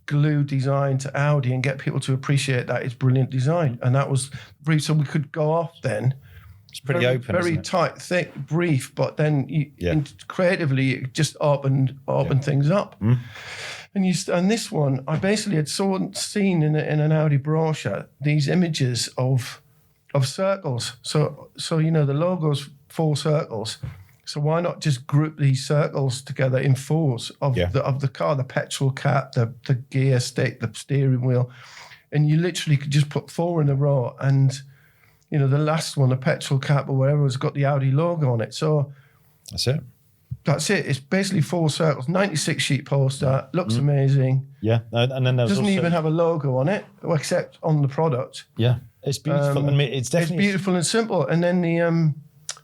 glue design to Audi and get people to appreciate that it's brilliant design. And that was brief. So we could go off then. It's pretty open, very tight, thick brief, but then creatively it just opened things up. And this one, I basically had seen in an Audi brochure these images of circles. So the logo's 4 circles. So why not just group these circles together in 4s of the car, the petrol cap, the gear stick, the steering wheel, and you literally could just put 4 in a row, and the last one, the petrol cap or whatever, has got the Audi logo on it. So that's it. that's it. It's basically 4 circles, 96 sheet poster, looks amazing. Yeah, and then there's Doesn't also, even have a logo on it, except on the product. Yeah, it's beautiful. I mean, it's definitely It's beautiful and simple. And then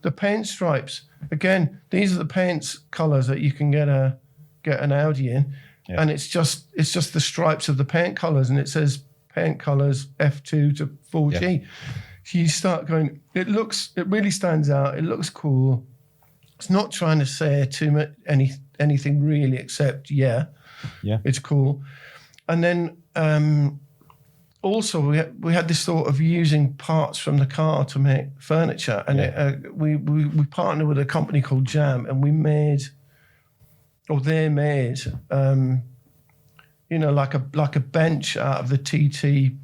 the paint stripes. Again, these are the paint colours that you can get an Audi in, and it's just the stripes of the paint colours, and it says paint colours F2 to 4G. So you start going. It really stands out. It looks cool. It's not trying to say too much anything really, except it's cool. And then also we had this thought of using parts from the car to make furniture, and we partnered with a company called Jam, and they made like a bench out of the TT.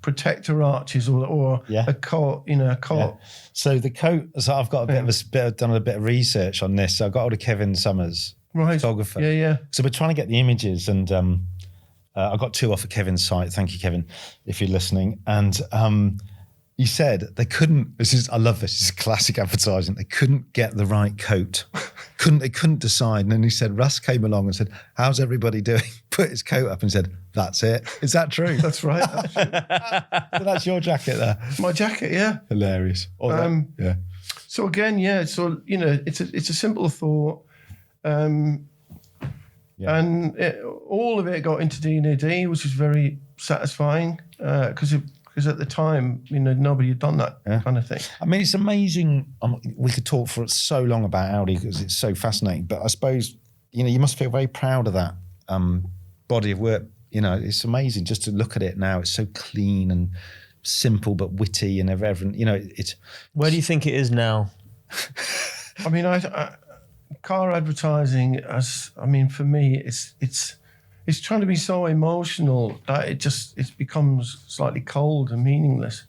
Protector arches or a coat, a coat. Yeah. So the coat. So I've got done a bit of research on this. So I got hold of Kevin Summers, photographer. Yeah. So we're trying to get the images, and I got 2 off of Kevin's site. Thank you, Kevin, if you're listening. And he said they couldn't. I love this. This is classic advertising. They couldn't get the right coat. They couldn't decide. And then he said Russ came along and said, "How's everybody doing?" Put his coat up and said, "That's it." Is that true? That's right. So that's your jacket there. My jacket, yeah. Hilarious. So again, so it's a simple thought, and all of it got into D&AD, which is very satisfying because at the time, nobody had done that kind of thing. I mean, it's amazing. We could talk for so long about Audi because it's so fascinating. But I suppose, you must feel very proud of that body of work. It's amazing just to look at it now. It's so clean and simple but witty and irreverent. It's. Where do you think it is now? I mean, car advertising, for me, it's trying to be so emotional that it becomes slightly cold and meaningless.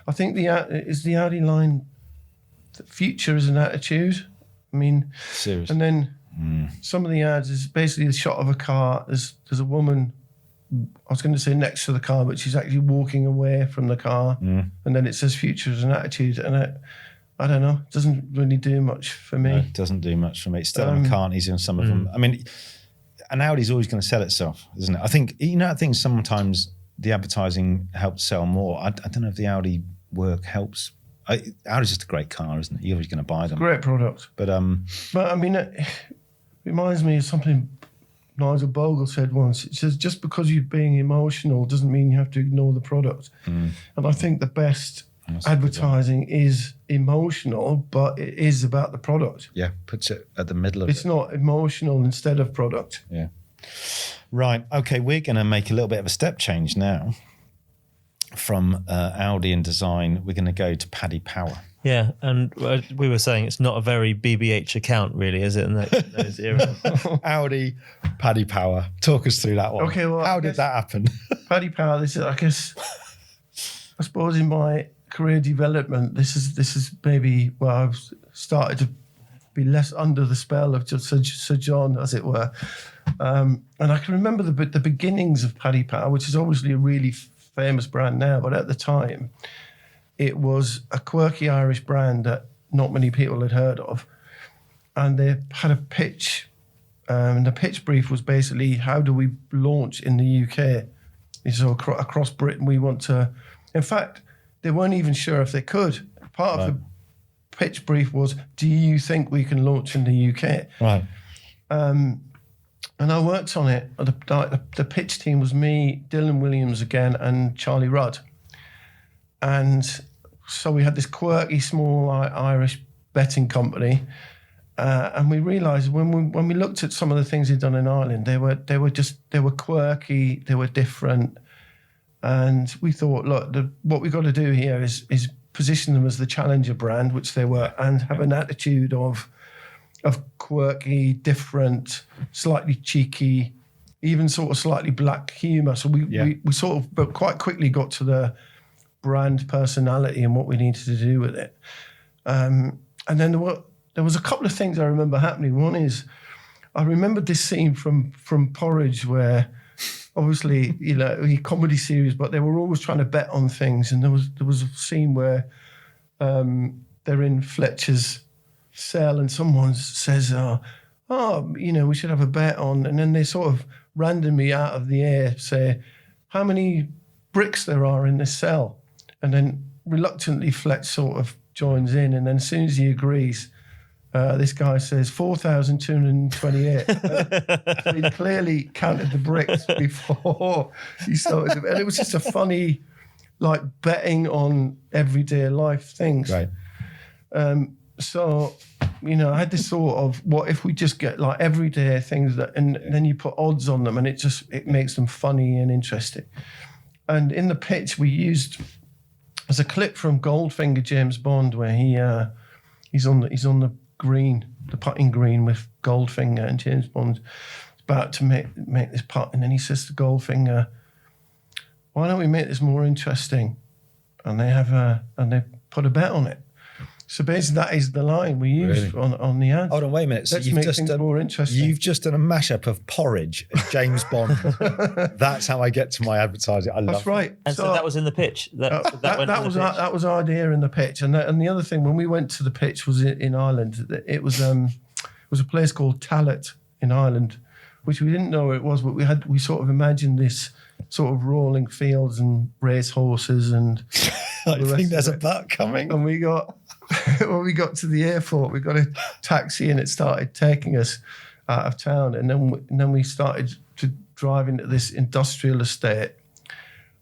I think the Audi line, the future is an attitude. I mean, seriously. And then some of the ads is basically the shot of a car. There's a woman, I was going to say next to the car, but she's actually walking away from the car. And then it says future is an attitude. And I don't know, it doesn't really do much for me. No, it doesn't do much for me. It's still on McCartney's and some of them. I mean, and Audi's always going to sell itself, isn't it? I think, I think sometimes the advertising helps sell more. I don't know if the Audi work helps. Audi's just a great car, isn't it? You're always going to buy them. Great product. But I mean, it reminds me of something Nigel Bogle said once. It says, just because you're being emotional doesn't mean you have to ignore the product. And I think the best advertising is emotional, but it is about the product. Yeah, puts it at the middle of it. It's not emotional instead of product. Yeah. Right. Okay, we're going to make a little bit of a step change now. From Audi and design, we're going to go to Paddy Power. Yeah, and we were saying it's not a very BBH account, really, is it? In those eras. Audi, Paddy Power. Talk us through that one. Okay, well, how did that happen? Paddy Power. This is, I suppose, in my career development, this is maybe where I've started to be less under the spell of just Sir John, as it were. And I can remember the beginnings of Paddy Power, which is obviously a really famous brand now, but at the time, it was a quirky Irish brand that not many people had heard of. And they had a pitch, and the pitch brief was basically, how do we launch in the UK? So across Britain, we want to... In fact, they weren't even sure if they could. Part of the pitch brief was, do you think we can launch in the UK? Right. And I worked on it. The pitch team was me, Dylan Williams again, and Charlie Rudd. And so we had this quirky, small Irish betting company. And we realised when we looked at some of the things he'd done in Ireland, they were quirky, they were different. And we thought, look, what we've got to do here is position them as the challenger brand, which they were, and have an attitude of quirky, different, slightly cheeky, even sort of slightly black humour. So we sort of, but quite quickly got to the brand personality and what we needed to do with it. And then there was a couple of things I remember happening. One is, I remembered this scene from Porridge where, obviously, a comedy series, but they were always trying to bet on things. And there was a scene where they're in Fletcher's cell, and someone says, we should have a bet on, and then they sort of randomly out of the air say, how many bricks there are in this cell? And then reluctantly Fletch sort of joins in, and then as soon as he agrees, this guy says 4,228. So he clearly counted the bricks before he started. And it was just a funny, like, betting on everyday life things. Right. So, I had this thought of, what if we just get like everyday things and then you put odds on them, and it makes them funny and interesting. And in the pitch we used, as a clip from Goldfinger James Bond, where he's on the green, the putting green with Goldfinger, and James Bond's about to make this putt, and then he says to Goldfinger, why don't we make this more interesting? And they put a bet on it. So basically that is the line we use on the ad. Hold on, wait a minute. So Let's make things more interesting. You've just done a mashup of Porridge and James Bond. That's how I get to my advertising. I love That's right. It. And so that was in the pitch. That was our idea in the pitch. And the other thing, when we went to the pitch, was in Ireland. It was a place called Tallaght in Ireland, which we didn't know where it was, but we sort of imagined this sort of rolling fields and race horses and. I think there's a butt coming. And we got when we got to the airport, we got a taxi, and it started taking us out of town, and then we started to drive into this industrial estate,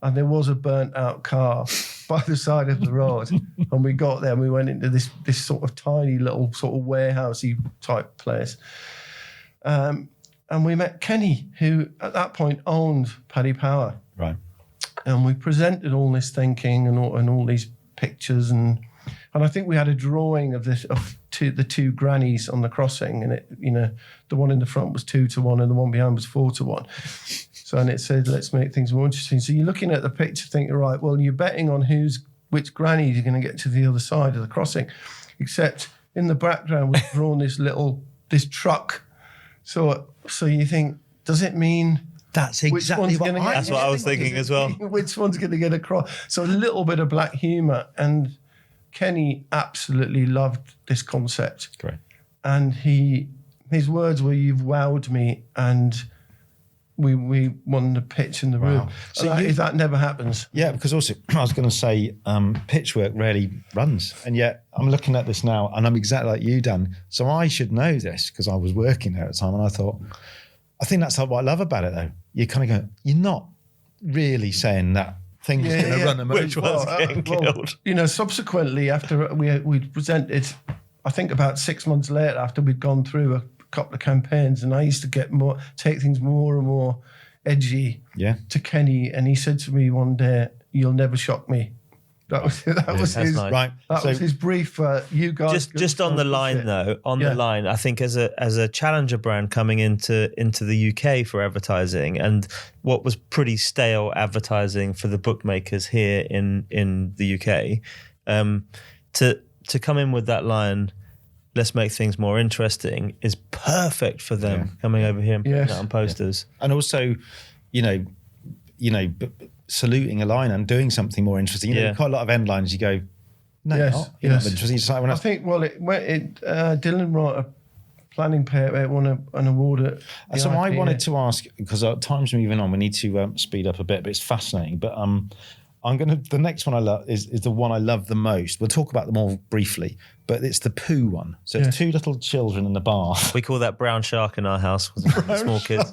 and there was a burnt out car by the side of the road. And we got there, and we went into this sort of tiny little sort of warehousey type place. And we met Kenny, who at that point owned Paddy Power. Right. And we presented all this thinking and all these pictures, and I think we had a drawing of the two grannies on the crossing, and it, the one in the front was 2-1 and the one behind was 4-1. So, and it said, let's make things more interesting. So you're looking at the picture thinking, right, well, you're betting on which grannies are going to get to the other side of the crossing, except in the background we've drawn this truck. So you think, does it mean that's exactly what I was thinking as well. Which one's going to get across? So a little bit of black humour, and Kenny absolutely loved this concept. Great. And his words were, "You've wowed me," and we won the pitch in the room. So if that never happens. Yeah, because also I was going to say pitch work rarely runs, and yet I'm looking at this now, and I'm exactly like you, Dan. So I should know this because I was working there at the time, and I thought, I think that's what I love about it, though. You kind of go, you're not really saying that thing's going to run a motor. Which one's getting killed? Subsequently, after we presented, I think about 6 months later, after we'd gone through a couple of campaigns, and I used to take things more and more edgy to Kenny, and he said to me one day, "You'll never shock me." That was his nice. Right. That was his brief for you guys. Just on the line though, the line, I think as a challenger brand coming into the UK for advertising, and what was pretty stale advertising for the bookmakers here in the UK, to come in with that line, let's make things more interesting, is perfect for them coming over here and putting it on posters. Yeah. And also, saluting a line and doing something more interesting. Quite a lot of end lines you go, no, you're not. You're not interesting. I think, Dylan wrote a planning paper, it won an award at So I wanted to ask, because time's moving on, we need to speed up a bit, but it's fascinating. But the next one I love is the one I love the most. We'll talk about them all briefly, but it's the poo one. So it's two little children in the bath. We call that brown shark in our house, small kids.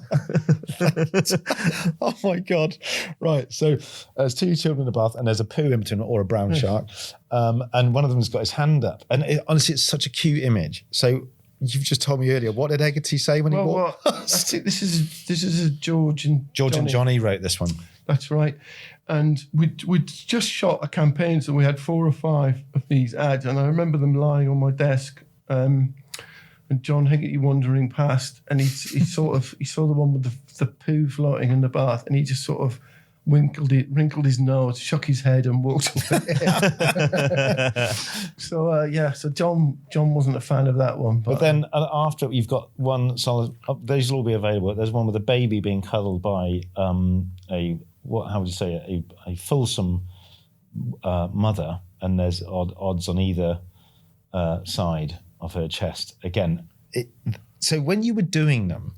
Oh my God. Right. So there's two children in the bath, and there's a poo in between, or a brown shark. And one of them has got his hand up. And honestly, it's such a cute image. So you've just told me earlier, what did Egerty say when he walked past? I think this is a George and Johnny wrote this one. That's right. And we'd just shot a campaign, so we had 4 or 5 of these ads, and I remember them lying on my desk. And John Higgety wandering past, and he saw the one with the poo floating in the bath, and he just sort of wrinkled his nose, shook his head, and walked away. So John wasn't a fan of that one. But then after you've got one solid, those will all be available. There's one with a baby being cuddled by how would you say it? A fulsome mother, and there's odds on either side. of her chest. Again, so when you were doing them,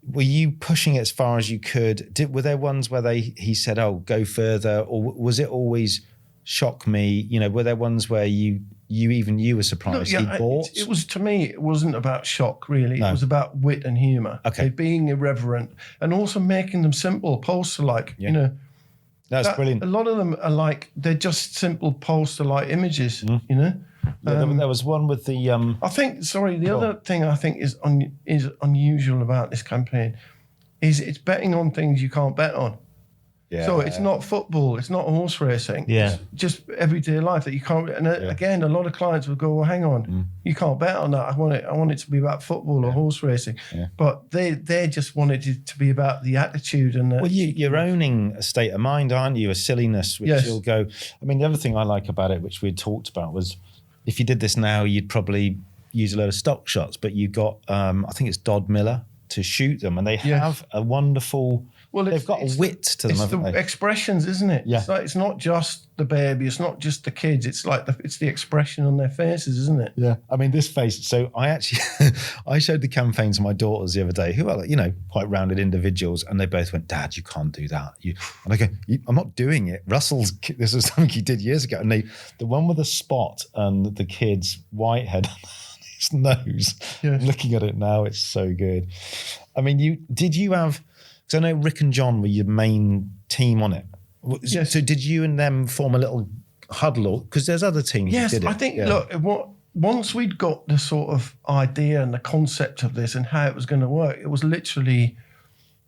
were you pushing it as far as you could? Were there ones where he said, "Oh, go further," or was it always shock me? You know, were there ones where you were surprised he bought? It was, to me, it wasn't about shock really. No. It was about wit and humour. Okay, being irreverent and also making them simple poster-like. Yeah. You know, that's brilliant. A lot of them are like they're just simple poster-like images. You know. There was one with the. I think. Sorry, the other thing I think is unusual about this campaign is it's betting on things you can't bet on. Yeah. So it's not football, it's not horse racing. Yeah. It's just everyday life that you can't. And again, a lot of clients would go, "Well, hang on, you can't bet on that. I want it to be about football or horse racing." Yeah. But they just wanted it to be about the attitude and. Well, you're owning a state of mind, aren't you? A silliness, which you'll go. I mean, the other thing I like about it, which we'd talked about, was if you did this now, you'd probably use a load of stock shots, but you got, I think it's Dodd Miller to shoot them, and they have a wonderful. Well, they've got a wit to them, it's haven't the they? expressions, isn't it? Yeah. It's not just the baby, it's not just the kids. It's like it's the expression on their faces, isn't it? Yeah. I mean, this face. So I actually, I showed the campaign to my daughters the other day, who are, quite rounded individuals, and they both went, "Dad, you can't do that." And I go, "I'm not doing it." This is something he did years ago, and the one with the spot and the kid's white head on his nose. Yes. Looking at it now, it's so good. I mean, did you have? Because I know Rick and John were your main team on it. Yes. So did you and them form a little huddle? Because there's other teams Yes, that did it. I think, look, once we'd got the sort of idea and the concept of this and how it was going to work, it was literally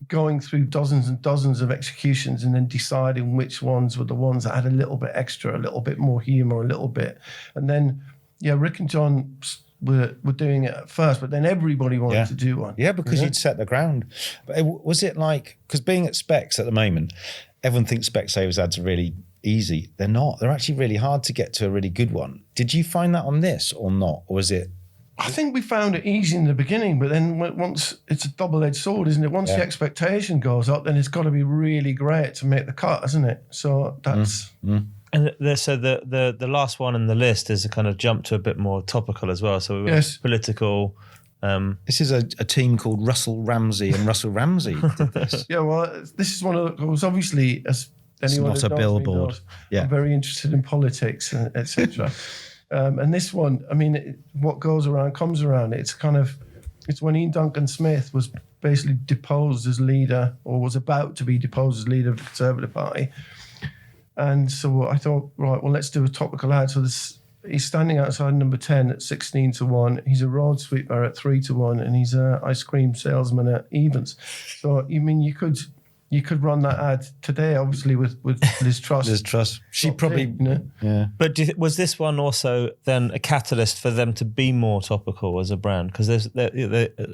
going through dozens and dozens of executions and then deciding which ones were the ones that had a little bit extra, a little bit more humour, a little bit. And then, Rick and John were doing it at first, but then everybody wanted to do one. Yeah, because you'd set the ground. But was it like, because being at Specs at the moment, everyone thinks Specsavers ads are really easy. They're not. They're actually really hard to get to a really good one. Did you find that on this or not? Or was it? I think we found it easy in the beginning, but then once it's a double-edged sword, isn't it? Once the expectation goes up, then it's got to be really great to make the cut, isn't it? So that's... And so the last one in the list is a kind of jump to a bit more topical as well. So we went political. This is a team called Russell Ramsey, and Russell Ramsey did this. Yeah, well, this is one of the... It was obviously, as anyone it's who not a knows me billboard. knows, Yeah. I'm very interested in politics, etc. And this one, I mean, what goes around comes around. It's when Ian Duncan Smith was basically deposed as leader, or was about to be deposed as leader of the Conservative Party. And so I thought, right, well, let's do a topical ad. So he's standing outside number 10 at 16-1. He's a road sweeper at 3-1, and he's an ice cream salesman at evens. So you mean you could run that ad today, obviously, with Liz Truss. Liz Truss. She probably, yeah. But was this one also then a catalyst for them to be more topical as a brand? Because there's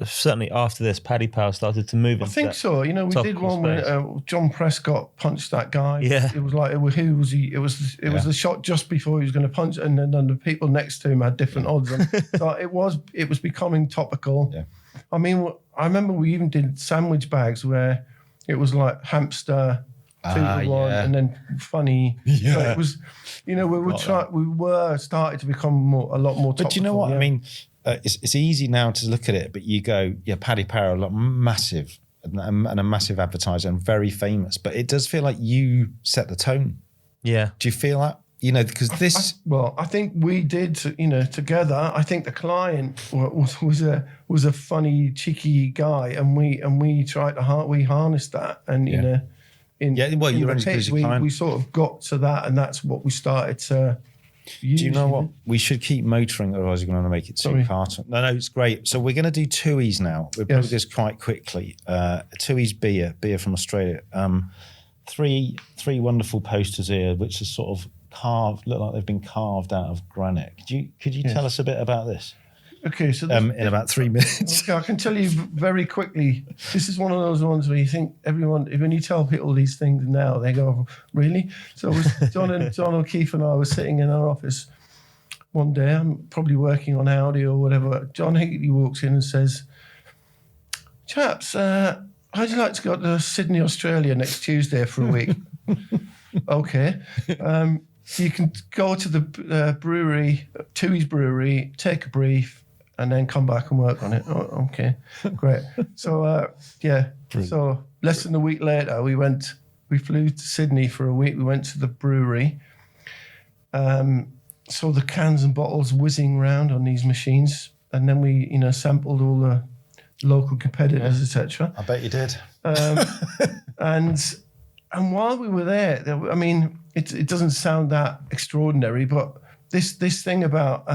certainly after this, Paddy Power started to move. I think so. We did one when John Prescott punched that guy. Yeah. It was like, who was he? It was the shot just before he was going to punch, and then the people next to him had different odds. And so it was becoming topical. Yeah. I mean, I remember we even did sandwich bags where it was like hamster 2-1 and then funny. Yeah. So it was, we were starting to become a lot more topical. But you know what? I mean, it's easy now to look at it, but you go, Paddy Power, massive and a massive advertiser and very famous, but it does feel like you set the tone. Yeah. Do you feel that? Because this... I think we did, together. I think the client was a funny, cheeky guy, and we tried to we harnessed that, and you're only because your client. We sort of got to that, and that's what we started to use. Do you know what? We should keep motoring, otherwise you're going to make it too part. No, it's great. So we're going to do Tooheys now. We'll probably do this quite quickly. Tooheys beer from Australia. Three wonderful posters here, which are sort of look like they've been carved out of granite. Could you tell us a bit about this? Okay, so in about 3 minutes. Okay, I can tell you very quickly. This is one of those ones where you think when you tell people these things now, they go, "Really?" So it was John O'Keefe and I were sitting in our office one day. I'm probably working on Audi or whatever. John Higgey walks in and says, "Chaps, how'd you like to go to Sydney, Australia next Tuesday for a week?" Okay. you can go to the brewery, Toohey's brewery, take a brief, and then come back and work on it. Oh, okay, great. So so less than a week later, we flew to Sydney for a week. We went to the brewery, saw the cans and bottles whizzing around on these machines, and then we, sampled all the local competitors, etc. I bet you did. And while we were there, it doesn't sound that extraordinary, but this thing about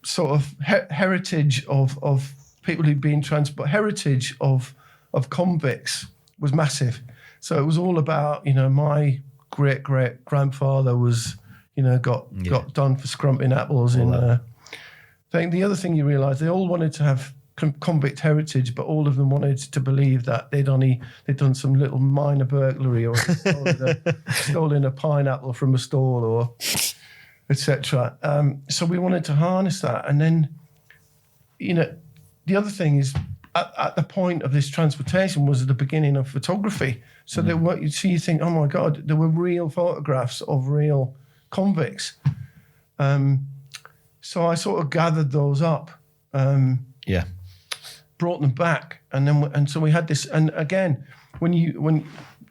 sort of heritage of people who've been transport, heritage of convicts was massive. So it was all about, my great grandfather was, got done for scrumping apples in. I think the other thing you realise, they all wanted to have convict heritage, but all of them wanted to believe that they'd done some little minor burglary or stolen a pineapple from a stall or etc. So we wanted to harness that, and then the other thing is at the point of this transportation was at the beginning of photography. So there were, you think, oh my God, there were real photographs of real convicts. So I sort of gathered those up. Brought them back, and so we had this. And again, when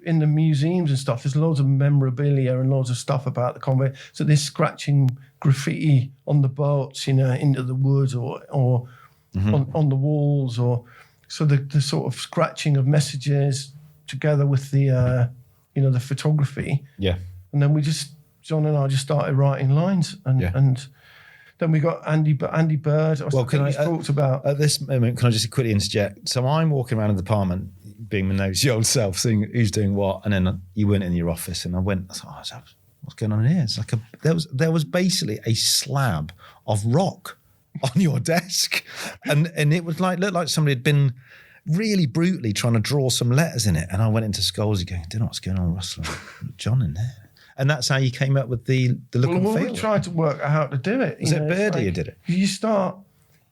in the museums and stuff, there's loads of memorabilia and loads of stuff about the convict. So they're scratching graffiti on the boats, into the woods or on the walls, or so the sort of scratching of messages together with the the photography. Yeah. And then John and I just started writing lines, and then we got Andy Bird. Talked about at this moment. Can I just quickly interject? So I'm walking around in the apartment, being my nosy old self, seeing who's doing what, and then you went in your office, and I thought, what's going on here? It's like there was basically a slab of rock on your desk, and it was looked like somebody had been really brutally trying to draw some letters in it. And I went into Scholesy going, I don't know what's going on, Russell. John in there. And that's how you came up with the look and feel. We tried to work out how to do it. Was it Birdie who did it? You start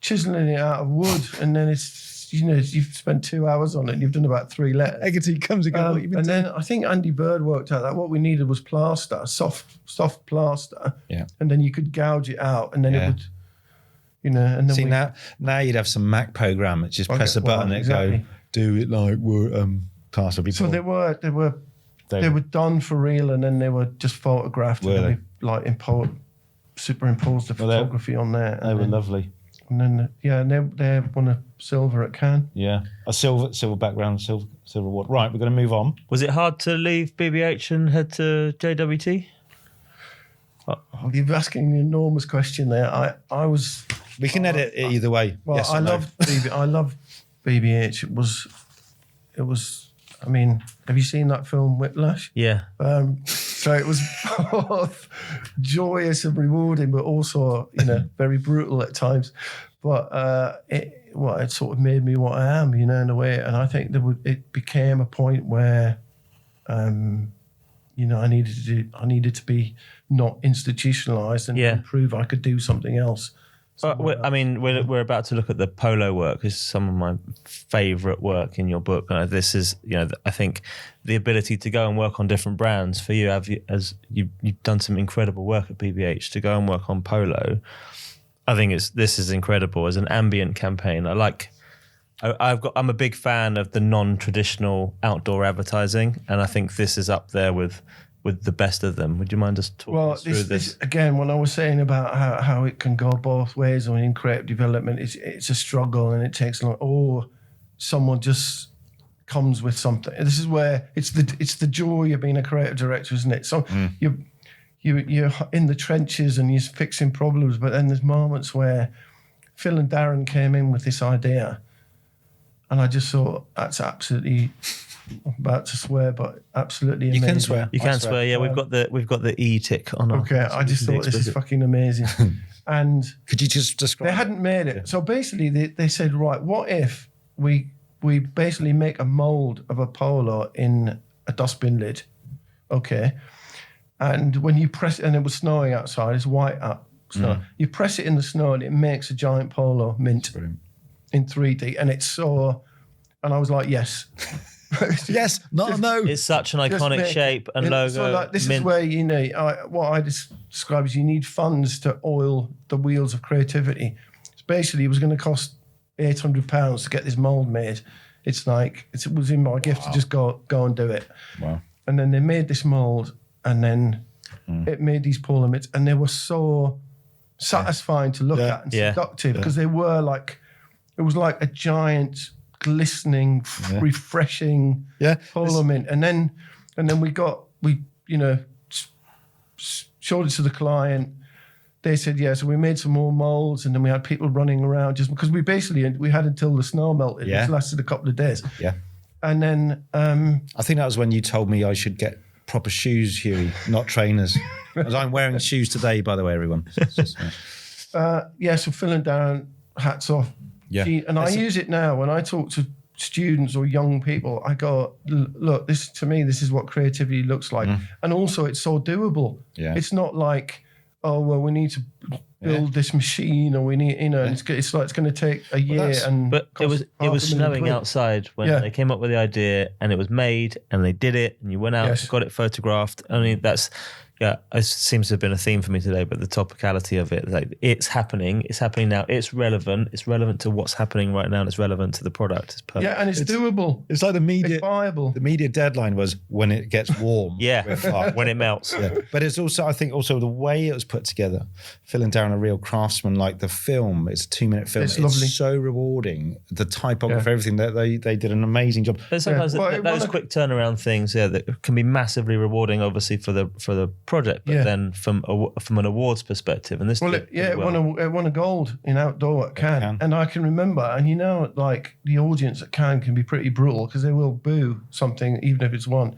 chiseling it out of wood, and then it's, you've spent 2 hours on it, and you've done about 3 letters. Egerty comes and goes. And then I think Andy Bird worked out that what we needed was plaster, soft plaster. Yeah. And then you could gouge it out, and then it would, and then see, now you'd have some Mac program that just press a button and go, do it like plaster before. So they were done for real, and then they were just photographed. Were and they? Superimposed the photography on there. They were lovely. And then, they won a silver at Cannes. Yeah, a silver background, silver award. Right, we're going to move on. Was it hard to leave BBH and head to JWT? You're asking an enormous question there. I was. We can edit it either way. Well, yes I loved BBH. It was. I mean, have you seen that film Whiplash? Yeah. So it was both joyous and rewarding, but also, very brutal at times. But it sort of made me what I am, in a way. And I think it became a point where, I needed to be not institutionalized and prove I could do something else. We're about to look at the Polo work. This is some of my favourite work in your book. This is, I think the ability to go and work on different brands for you, you've done some incredible work at BBH, to go and work on Polo. I think this is incredible as an ambient campaign. I'm a big fan of the non-traditional outdoor advertising, and I think this is up there with the best of them. Would you mind just talking us through this? Again, when I was saying about how it can go both ways in creative development, it's a struggle, and it takes long. Or someone just comes with something. This is where it's the joy of being a creative director, isn't it? So you're in the trenches and you're fixing problems, but then there's moments where Phil and Darren came in with this idea, and I just thought, that's absolutely. I'm about to swear, but absolutely amazing. You can swear. You can swear. Yeah, we've got the E tick on. Okay, I just thought this is fucking amazing. And could you just describe? They hadn't made it, so basically they said, right, what if we basically make a mold of a Polo in a dustbin lid, okay? And when you press it, and it was snowing outside, it's white out. So you press it in the snow, and it makes a giant Polo mint in 3D, and it's so. And I was like, yes. Yes, not a no. It's such an Just iconic make- shape and logo. So like, this mint. is where what I describe is you need funds to oil the wheels of creativity. So basically, it was going to cost £800 to get this mold made. It's like it was in my gift to just go and do it. Wow. And then they made this mold, and then it made these Polo mitts, and they were so satisfying to look at and seductive because they were like, it was like a giant, glistening, refreshing Polo mint. And then we showed it to the client. They said, so we made some more molds, and then we had people running around just because we had until the snow melted, which lasted a couple of days. Yeah. And then I think that was when you told me I should get proper shoes, Hughey, not trainers. As I'm wearing shoes today, by the way, everyone. so filling down, hats off. Yeah. And I use it now when I talk to students or young people. I go, look, this is what creativity looks like. And also it's so doable. Yeah. It's not like, oh, well, we need to build this machine, or we need, it's like it's going to take a year. But it was snowing outside when they came up with the idea, and it was made, and they did it, and you went out, got it photographed. I mean, it seems to have been a theme for me today, but the topicality of it, like it's happening now, it's relevant to what's happening right now, and it's relevant to the product. It's perfect. Yeah, and it's doable. It's like the media. It's viable. The media deadline was when it gets warm. we're fucked. When it melts. Yeah. But it's also, I think, the way it was put together, filling down a real craftsman, like the film. It's a 2-minute film. It's lovely. So rewarding. The typography, everything. They did an amazing job. But sometimes those quick turnaround things, that can be massively rewarding, obviously for the project, but then from an awards perspective, and this it won a gold in outdoor at Cannes. And I can remember, and like the audience at Cannes can be pretty brutal because they will boo something even if it's won.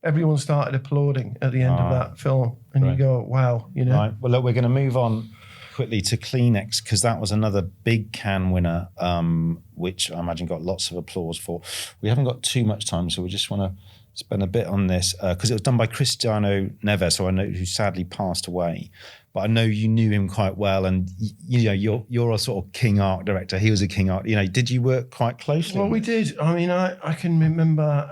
Everyone started applauding at the end of that film, and you go, wow, Right. Well, look, we're going to move on quickly to Kleenex, because that was another big Cannes winner, which I imagine got lots of applause for. We haven't got too much time, so we just want to spend a bit on this because it was done by Cristiano Neves, so I know, who sadly passed away. But I know you knew him quite well, and you're a sort of king art director. He was a king art. Did you work quite closely? Well, we did. I mean, I can remember,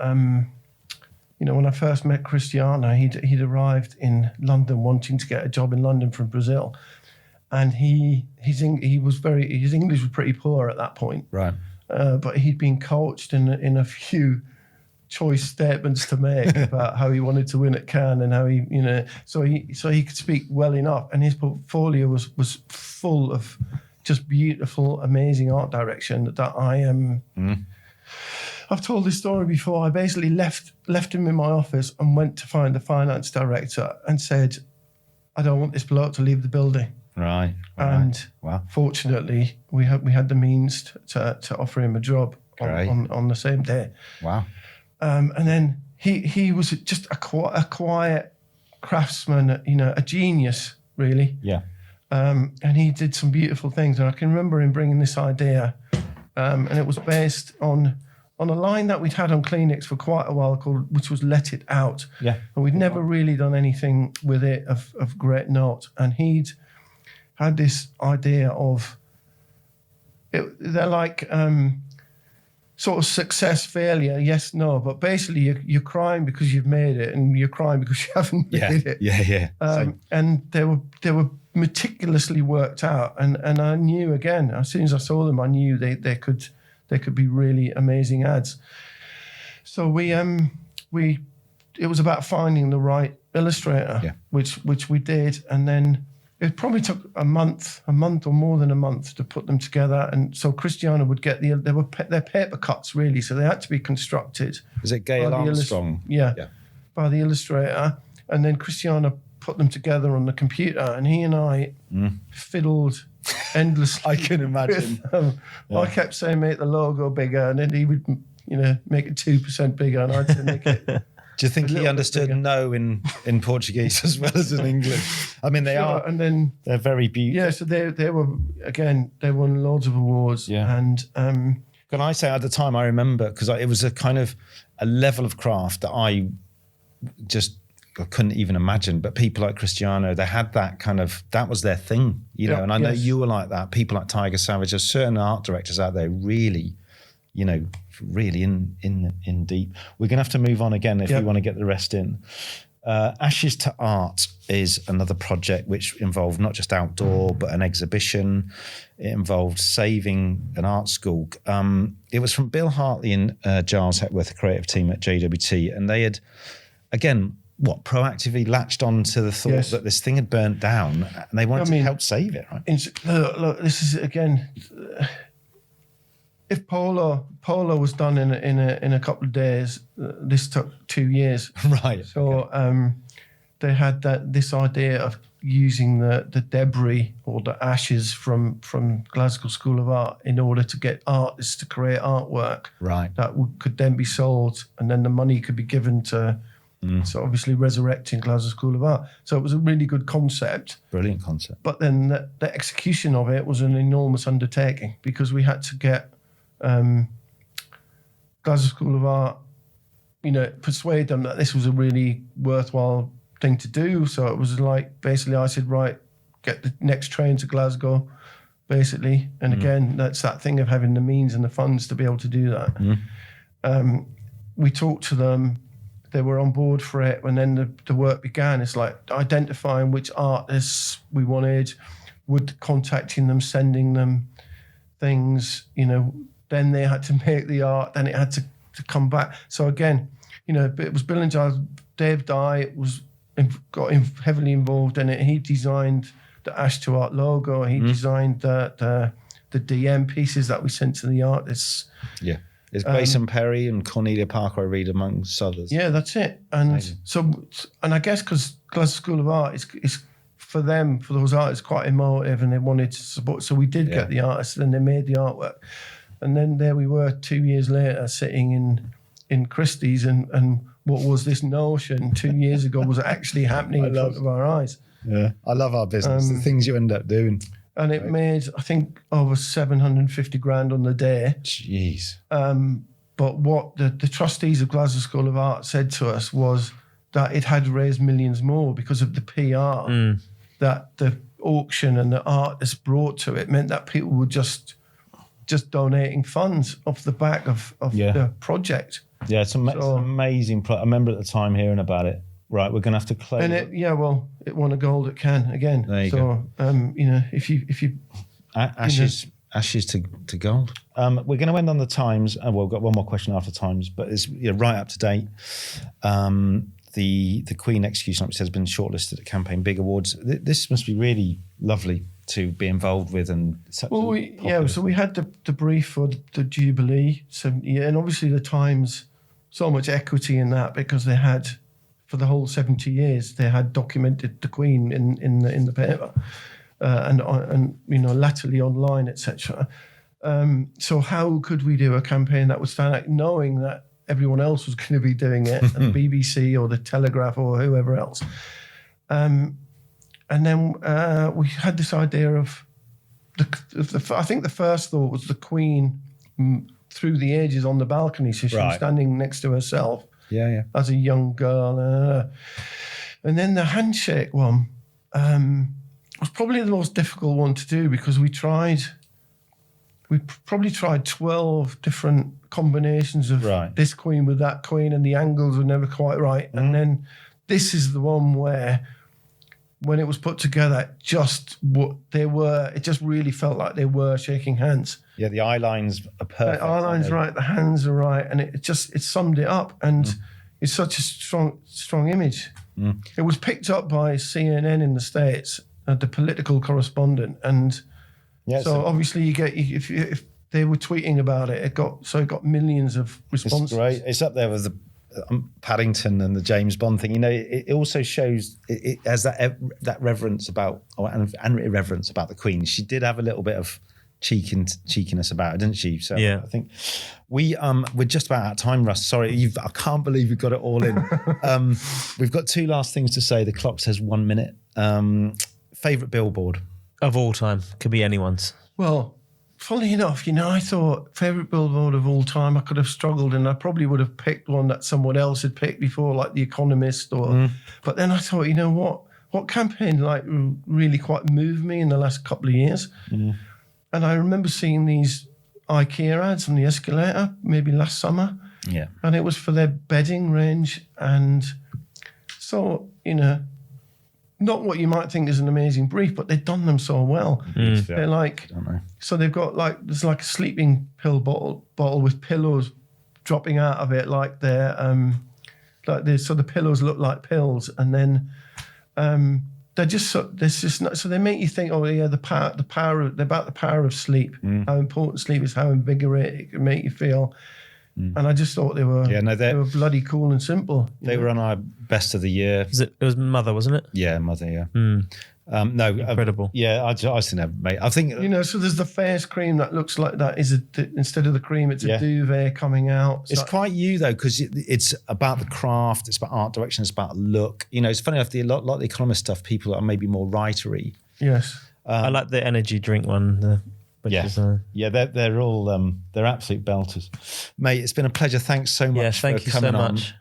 when I first met Cristiano, he'd arrived in London wanting to get a job in London from Brazil, and his English was pretty poor at that point. Right. But he'd been coached in a few choice statements to make about how he wanted to win at Cannes, and how so he could speak well enough, and his portfolio was full of just beautiful, amazing art direction that I am. I've told this story before. I basically left him in my office and went to find the finance director and said, I don't want this bloke to leave the building. Right. And fortunately, we had the means to offer him a job on the same day. Wow. And then he was just a quiet craftsman, a genius, really. Yeah. And he did some beautiful things. And I can remember him bringing this idea, and it was based on a line that we'd had on Kleenex for quite a while, which was Let It Out. Yeah. And we'd never really done anything with it of great note. And he'd had this idea of they're like sort of success, failure, yes, no, but basically you're crying because you've made it, and you're crying because you haven't made it. Yeah. And they were meticulously worked out, and I knew, again, as soon as I saw them, I knew they could be really amazing ads. So it was about finding the right illustrator, which we did, and then it probably took a month or more than a month to put them together. And so Cristiano would get they're paper cuts, really, so they had to be constructed. Is it Gail Armstrong? By the illustrator, and then Cristiano put them together on the computer, and he and I fiddled endlessly. I can imagine. I kept saying, make the logo bigger, and then he would, make it 2% bigger, and I'd say, make it. Do you think he understood no in Portuguese as well as in English? I mean, they're very beautiful. Yeah, so they won loads of awards. Yeah. And can I say, at the time, I remember, because it was a kind of a level of craft that I couldn't even imagine. But people like Cristiano, they had that was their thing, and I know you were like that. People like Tiger Savage, there's certain art directors out there really really in deep. We're going to have to move on again if we want to get the rest in. Ashes to Art is another project which involved not just outdoor, but an exhibition. It involved saving an art school. It was from Bill Hartley and Giles Hepworth, the creative team at JWT, and they had, again, proactively latched on to the thought that this thing had burnt down, and they wanted to help save it, right? Look, this is, again, if Polo was done in a couple of days, this took 2 years. Right. So they had this idea of using the debris or the ashes from Glasgow School of Art in order to get artists to create artwork. Right. That could then be sold, and then the money could be given to. So obviously resurrecting Glasgow School of Art. So it was a really good concept. Brilliant concept. But then the execution of it was an enormous undertaking because we had to get Glasgow School of Art, persuade them that this was a really worthwhile thing to do. So it was like, basically I said, right, get the next train to Glasgow, basically. And again, that's that thing of having the means and the funds to be able to do that. We talked to them. They were on board for it, and then the work began. It's like identifying which artists we wanted, contacting them, sending them things, then they had to make the art, then it had to come back. So again, it was Bill and Giles. Dave Dye got heavily involved in it. He designed the Ash to Art logo. He designed the DM pieces that we sent to the artists. Yeah. It's Grayson Perry and Cornelia Parker, I read, amongst others. Yeah, that's it. And I guess because Glasgow School of Art is for them, for those artists, quite emotive, and they wanted to support. So we did get the artists, and they made the artwork. And then there we were 2 years later sitting in Christie's, and what was this notion 2 years ago was actually happening in front of our eyes. Yeah, I love our business, the things you end up doing. And it made, I think, over 750 grand on the day. Jeez. But what the trustees of Glasgow School of Art said to us was that it had raised millions more because of the PR that the auction and the artists brought to it meant that people were just donating funds off the back of the project. Yeah, it's an amazing I remember at the time hearing about it. Right, we're going to have to close. And it won a gold at Cannes again. There you go. If you ashes to gold. We're going to end on the Times. We've got one more question after Times, but it's right up to date. The Queen execution, which has been shortlisted at Campaign Big Awards. This must be really lovely to be involved with, and such. Well, so we had the brief for the Jubilee, and obviously the Times, so much equity in that because they had. For the whole 70 years, they had documented the Queen in the paper, and latterly online, etc. So how could we do a campaign that would stand out, knowing that everyone else was going to be doing it, and BBC or the Telegraph or whoever else? And then we had this idea of I think the first thought was the Queen through the ages on the balcony, so she was standing next to herself. Yeah. As a young girl. And then the handshake one was probably the most difficult one to do because we probably tried 12 different combinations of this Queen with that Queen, and the angles were never quite right. And then this is the one where when it was put together, it just really felt like they were shaking hands. Yeah, the eye lines are perfect. The eye lines right, the hands are right, and it summed it up. And it's such a strong image. It was picked up by CNN in the States, the political correspondent, and so obviously you get if they were tweeting about it, it got millions of responses. It's great. It's up there with the Paddington and the James Bond thing. It also shows it has that reverence about and irreverence about the Queen. She did have a little bit of cheekiness about it, didn't she? So I think we're just about out of time, Russ. Sorry, I can't believe you've got it all in. We've got two last things to say. The clock says 1 minute. Favourite billboard of all time, could be anyone's. Well, funnily enough, I thought favourite billboard of all time, I could have struggled, and I probably would have picked one that someone else had picked before, like The Economist, but then I thought, what campaign really quite moved me in the last couple of years? And I remember seeing these IKEA ads on the escalator, maybe last summer. Yeah. And it was for their bedding range. And so, not what you might think is an amazing brief, but they've done them so well. They're like, Don't know. so they've got there's like a sleeping pill bottle with pillows dropping out of it, like they're so the pillows look like pills, and then they're just so they make you think, oh yeah, they're about the power of sleep, how important sleep is, how invigorating it can make you feel. And I just thought they were bloody cool and simple. They were on our best of the year. It was Mother, wasn't it? Yeah, Mother, yeah. No, Incredible. Yeah, I think they're mate. I think so there's the face cream that looks like that instead of the cream, it's a duvet coming out. it's quite you though, because it's about the craft, it's about art direction, it's about look. It's funny enough, a lot of the Economist stuff, people are maybe more writery. Yes. I like the energy drink one. They're all they're absolute belters, mate. It's been a pleasure. Thanks so much. Thank for you coming so on. much.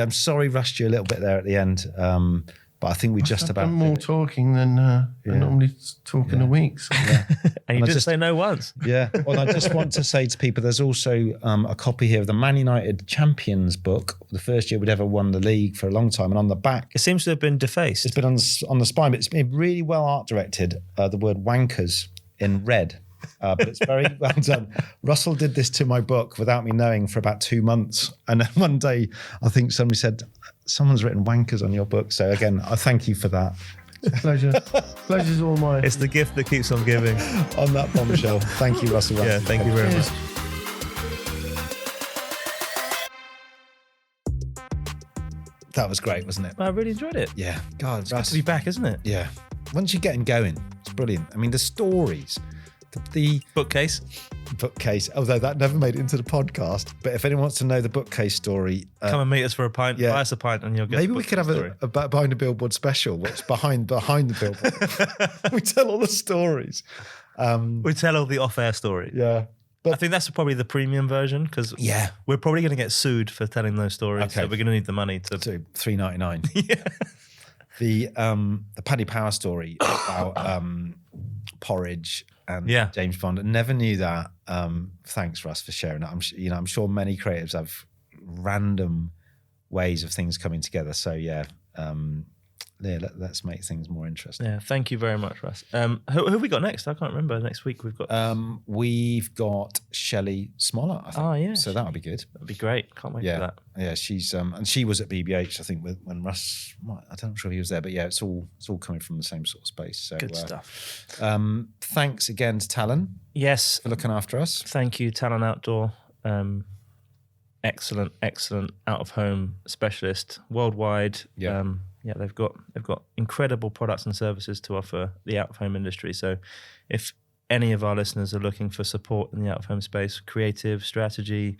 I'm sorry rushed you a little bit there at the end, but I think we just I've about done more did it. talking than I normally talk in a week. So. And you I didn't just- say no once. Yeah. Well, I just want to say to people, there's also a copy here of the Man United Champions book, the first year we'd ever won the league for a long time, and on the back It seems to have been defaced. it's been on the spine, but it's been really well art directed. The word wankers in red. But it's very well done. Russell did this to my book without me knowing for about 2 months. And then one day, I think somebody said, someone's written wankers on your book. So again, I thank you for that. Pleasure. Pleasure's all mine. It's the gift that keeps on giving. On that bombshell. Thank you, Russell Ramsey. Yeah, thank you very much. That was great, wasn't it? I really enjoyed it. Yeah. God, It's good to be back, isn't it? yeah. Once you get him going, it's brilliant. I mean, the stories, the Bookcase. bookcase, although that never made it into the podcast. But if anyone wants to know the bookcase story, Come and meet us for a pint. yeah. Buy us a pint and you'll get maybe the we could have story. a behind the billboard special. What's behind the billboard? We tell all the stories. We tell all the off-air stories. Yeah. I think that's probably the premium version because Yeah. we're probably going to get sued for telling those stories. Okay. So we're going to need the money to. So $3.99. Yeah. The Paddy Power story about porridge and Yeah. James Bond. I never knew that. Thanks, Russ, for sharing that. I'm sure many creatives have random ways of things coming together. So yeah, let's make things more interesting. Yeah, thank you very much, Russ. Who have we got next? I can't remember. Next week we've got. We've got Shelley Smollett, I think. Oh, yeah, So that'll be good. That'd be great. Can't wait for Yeah, that. yeah. She's and she was at BBH, I think, when Russ. I'm not sure if he was there, but yeah, it's all coming from the same sort of space. So Good stuff. Thanks again to Talon Yes, for looking after us. thank you, Talon Outdoor. Excellent out of home specialist worldwide. Yeah. They've got incredible products and services to offer the out of home industry. So, if any of our listeners are looking for support in the out of home space, creative strategy,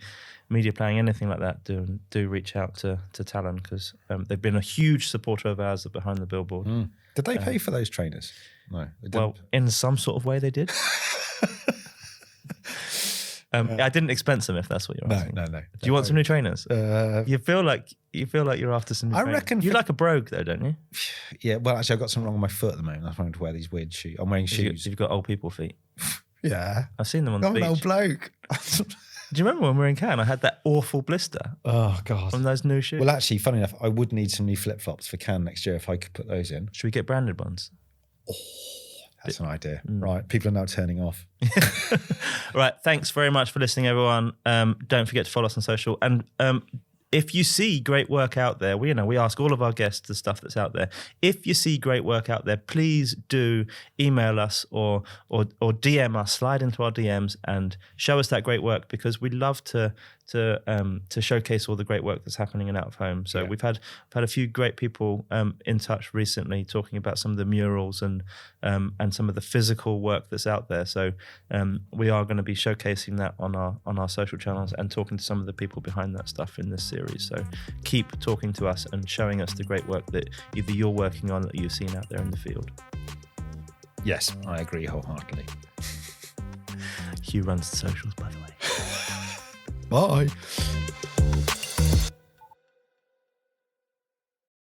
media planning, anything like that, do reach out to Talon because they've been a huge supporter of ours behind the billboard. Did they pay for those trainers? No. They didn't. Well, in some sort of way, they did. I didn't expense them, if that's what you're asking. No. Do you want some new trainers? You feel like you're after some new I trainers. reckon You for- like a brogue, though, don't you? Yeah, well, actually, I've got something wrong with my foot at the moment. I'm having to wear these weird shoes. I'm wearing shoes. You've got old people feet. Yeah. I've seen them on the I'm an beach. old bloke. Do you remember when we were in Cannes? I had that awful blister Oh, God. from those new shoes. Well, actually, funny enough, I would need some new flip-flops for Cannes next year if I could put those in. Should we get branded ones? That's an idea. Right, people are now turning off. All right. Thanks very much for listening, everyone. Don't forget to follow us on social. And if you see great work out there, we ask all of our guests the stuff that's out there. If you see great work out there, please do email us or DM us, slide into our DMs and show us that great work because we'd love to showcase all the great work that's happening in out of home. So we've had a few great people in touch recently talking about some of the murals and some of the physical work that's out there. So we are going to be showcasing that on our social channels and talking to some of the people behind that stuff in this series. So keep talking to us and showing us the great work that either you're working on that you've seen out there in the field. Yes, I agree wholeheartedly. Hugh runs the socials, by the way. Bye.